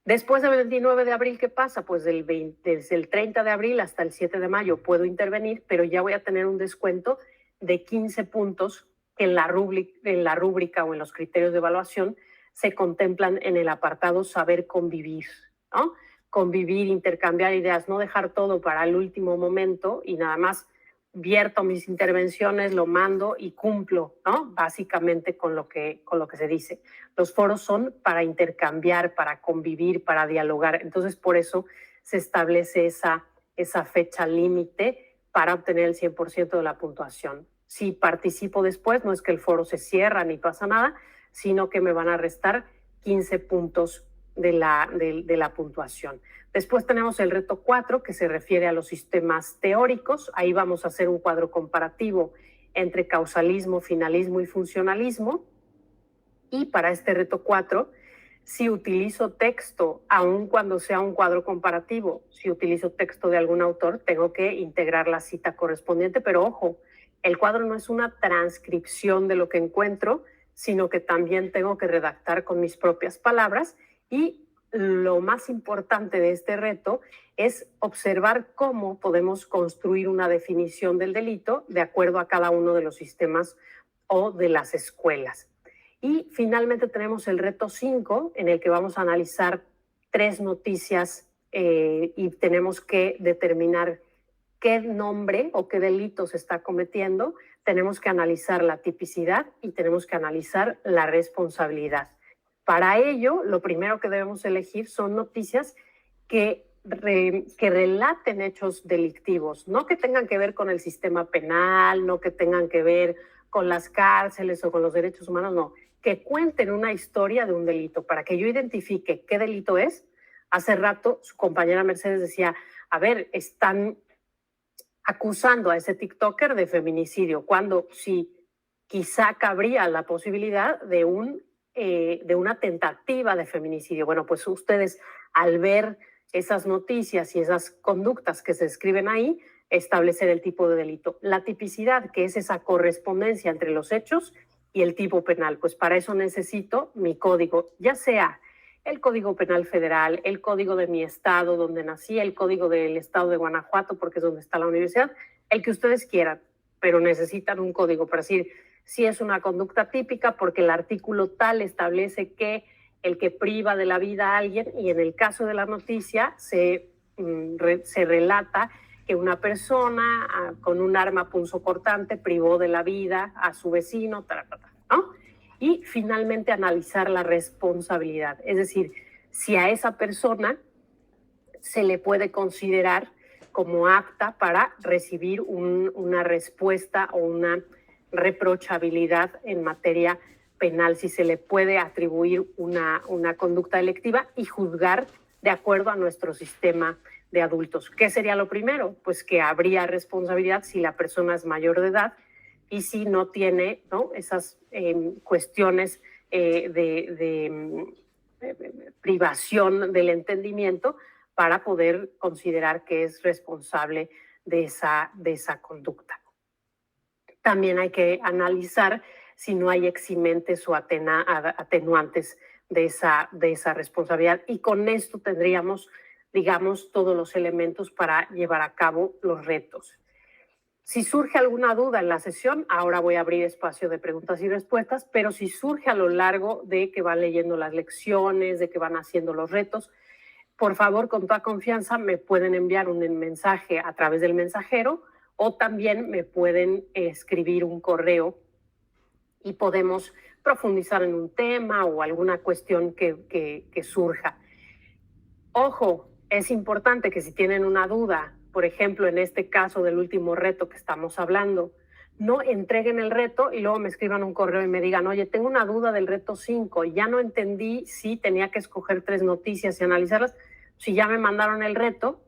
Después del 29 de abril, ¿qué pasa? Pues desde el 30 de abril hasta el 7 de mayo puedo intervenir, pero ya voy a tener un descuento de 15 puntos que en la rúbrica o en los criterios de evaluación se contemplan en el apartado saber convivir, ¿no? Convivir, intercambiar ideas, no dejar todo para el último momento y nada más vierto mis intervenciones, lo mando y cumplo, ¿no? Básicamente con lo que se dice. Los foros son para intercambiar, para convivir, para dialogar. Entonces, por eso se establece esa fecha límite para obtener el 100% de la puntuación. Si participo después, no es que el foro se cierra ni pasa nada, sino que me van a restar 15 puntos de la puntuación. Después tenemos el reto 4, que se refiere a los sistemas teóricos. Ahí vamos a hacer un cuadro comparativo entre causalismo, finalismo y funcionalismo. Y para este reto 4, si utilizo texto, aun cuando sea un cuadro comparativo, si utilizo texto de algún autor, tengo que integrar la cita correspondiente, pero ojo, el cuadro no es una transcripción de lo que encuentro, sino que también tengo que redactar con mis propias palabras. Y lo más importante de este reto es observar cómo podemos construir una definición del delito de acuerdo a cada uno de los sistemas o de las escuelas. Y finalmente tenemos el reto 5, en el que vamos a analizar 3 noticias y tenemos que determinar qué nombre o qué delito se está cometiendo. Tenemos que analizar la tipicidad y tenemos que analizar la responsabilidad. Para ello, lo primero que debemos elegir son noticias que relaten hechos delictivos, no que tengan que ver con el sistema penal, no que tengan que ver con las cárceles o con los derechos humanos, no, que cuenten una historia de un delito para que yo identifique qué delito es. Hace rato su compañera Mercedes decía, a ver, están acusando a ese TikToker de feminicidio, cuando sí quizá cabría la posibilidad de una tentativa de feminicidio. Bueno, pues ustedes al ver esas noticias y esas conductas que se escriben ahí, establecer el tipo de delito. La tipicidad, que es esa correspondencia entre los hechos y el tipo penal, pues para eso necesito mi código, ya sea el Código Penal Federal, el código de mi estado donde nací, el código del estado de Guanajuato, porque es donde está la universidad, el que ustedes quieran, pero necesitan un código para decir si es una conducta típica, porque el artículo tal establece que el que priva de la vida a alguien, y en el caso de la noticia se relata que una persona con un arma punzocortante privó de la vida a su vecino, ¿no? Y finalmente analizar la responsabilidad, es decir, si a esa persona se le puede considerar como apta para recibir una respuesta o una reprochabilidad en materia penal, si se le puede atribuir una conducta delictiva y juzgar de acuerdo a nuestro sistema de adultos. ¿Qué sería lo primero? Pues que habría responsabilidad si la persona es mayor de edad y si no tiene, ¿no?, esas cuestiones de privación del entendimiento para poder considerar que es responsable de esa conducta. También hay que analizar si no hay eximentes o atenuantes de esa responsabilidad, y con esto tendríamos, digamos, todos los elementos para llevar a cabo los retos. Si surge alguna duda en la sesión, ahora voy a abrir espacio de preguntas y respuestas, pero si surge a lo largo de que van leyendo las lecciones, de que van haciendo los retos, por favor, con toda confianza, me pueden enviar un mensaje a través del mensajero o también me pueden escribir un correo y podemos profundizar en un tema o alguna cuestión que surja. Ojo, es importante que si tienen una duda, por ejemplo, en este caso del último reto que estamos hablando, no entreguen el reto y luego me escriban un correo y me digan, oye, tengo una duda del reto 5, ya no entendí si tenía que escoger 3 noticias y analizarlas. Si ya me mandaron el reto,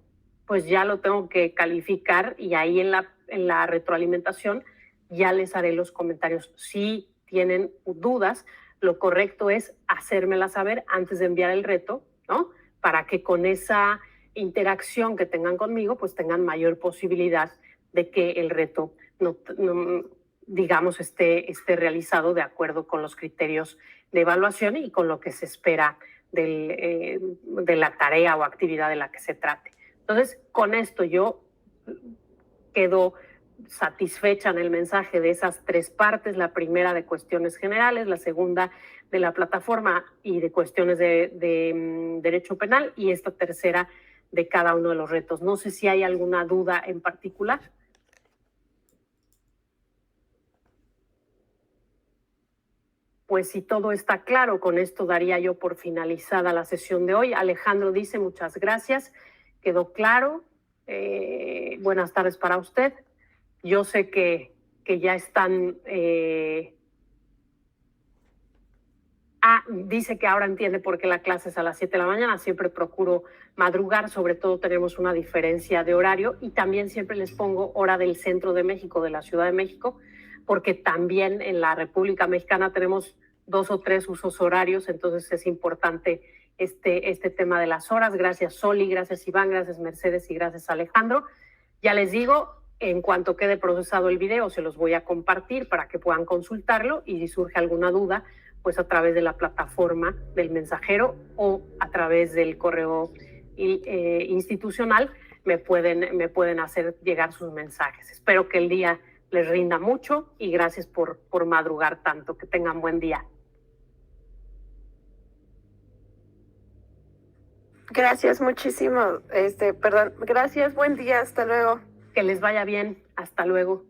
pues ya lo tengo que calificar y ahí en la retroalimentación ya les haré los comentarios. Si tienen dudas, lo correcto es hacérmelas saber antes de enviar el reto, ¿no? Para que con esa interacción que tengan conmigo, pues tengan mayor posibilidad de que el reto digamos, esté realizado de acuerdo con los criterios de evaluación y con lo que se espera de la tarea o actividad de la que se trate. Entonces, con esto yo quedo satisfecha en el mensaje de esas 3 partes, la primera de cuestiones generales, la segunda de la plataforma y de cuestiones de derecho penal y esta tercera de cada uno de los retos. No sé si hay alguna duda en particular. Pues si todo está claro, con esto daría yo por finalizada la sesión de hoy. Alejandro dice muchas gracias, quedó claro. Buenas tardes para usted. Yo sé que ya están... dice que ahora entiende por qué la clase es a las 7 de la mañana. Siempre procuro madrugar, sobre todo tenemos una diferencia de horario y también siempre les pongo hora del centro de México, de la Ciudad de México, porque también en la República Mexicana tenemos 2 o 3 usos horarios, entonces es importante este tema de las horas. Gracias Soli, gracias Iván, gracias Mercedes y gracias Alejandro. Ya les digo, en cuanto quede procesado el video, se los voy a compartir para que puedan consultarlo y si surge alguna duda, pues a través de la plataforma del mensajero o a través del correo institucional me pueden hacer llegar sus mensajes. Espero que el día les rinda mucho y gracias por madrugar tanto. Que tengan buen día. Gracias muchísimo. Gracias, buen día, hasta luego. Que les vaya bien. Hasta luego.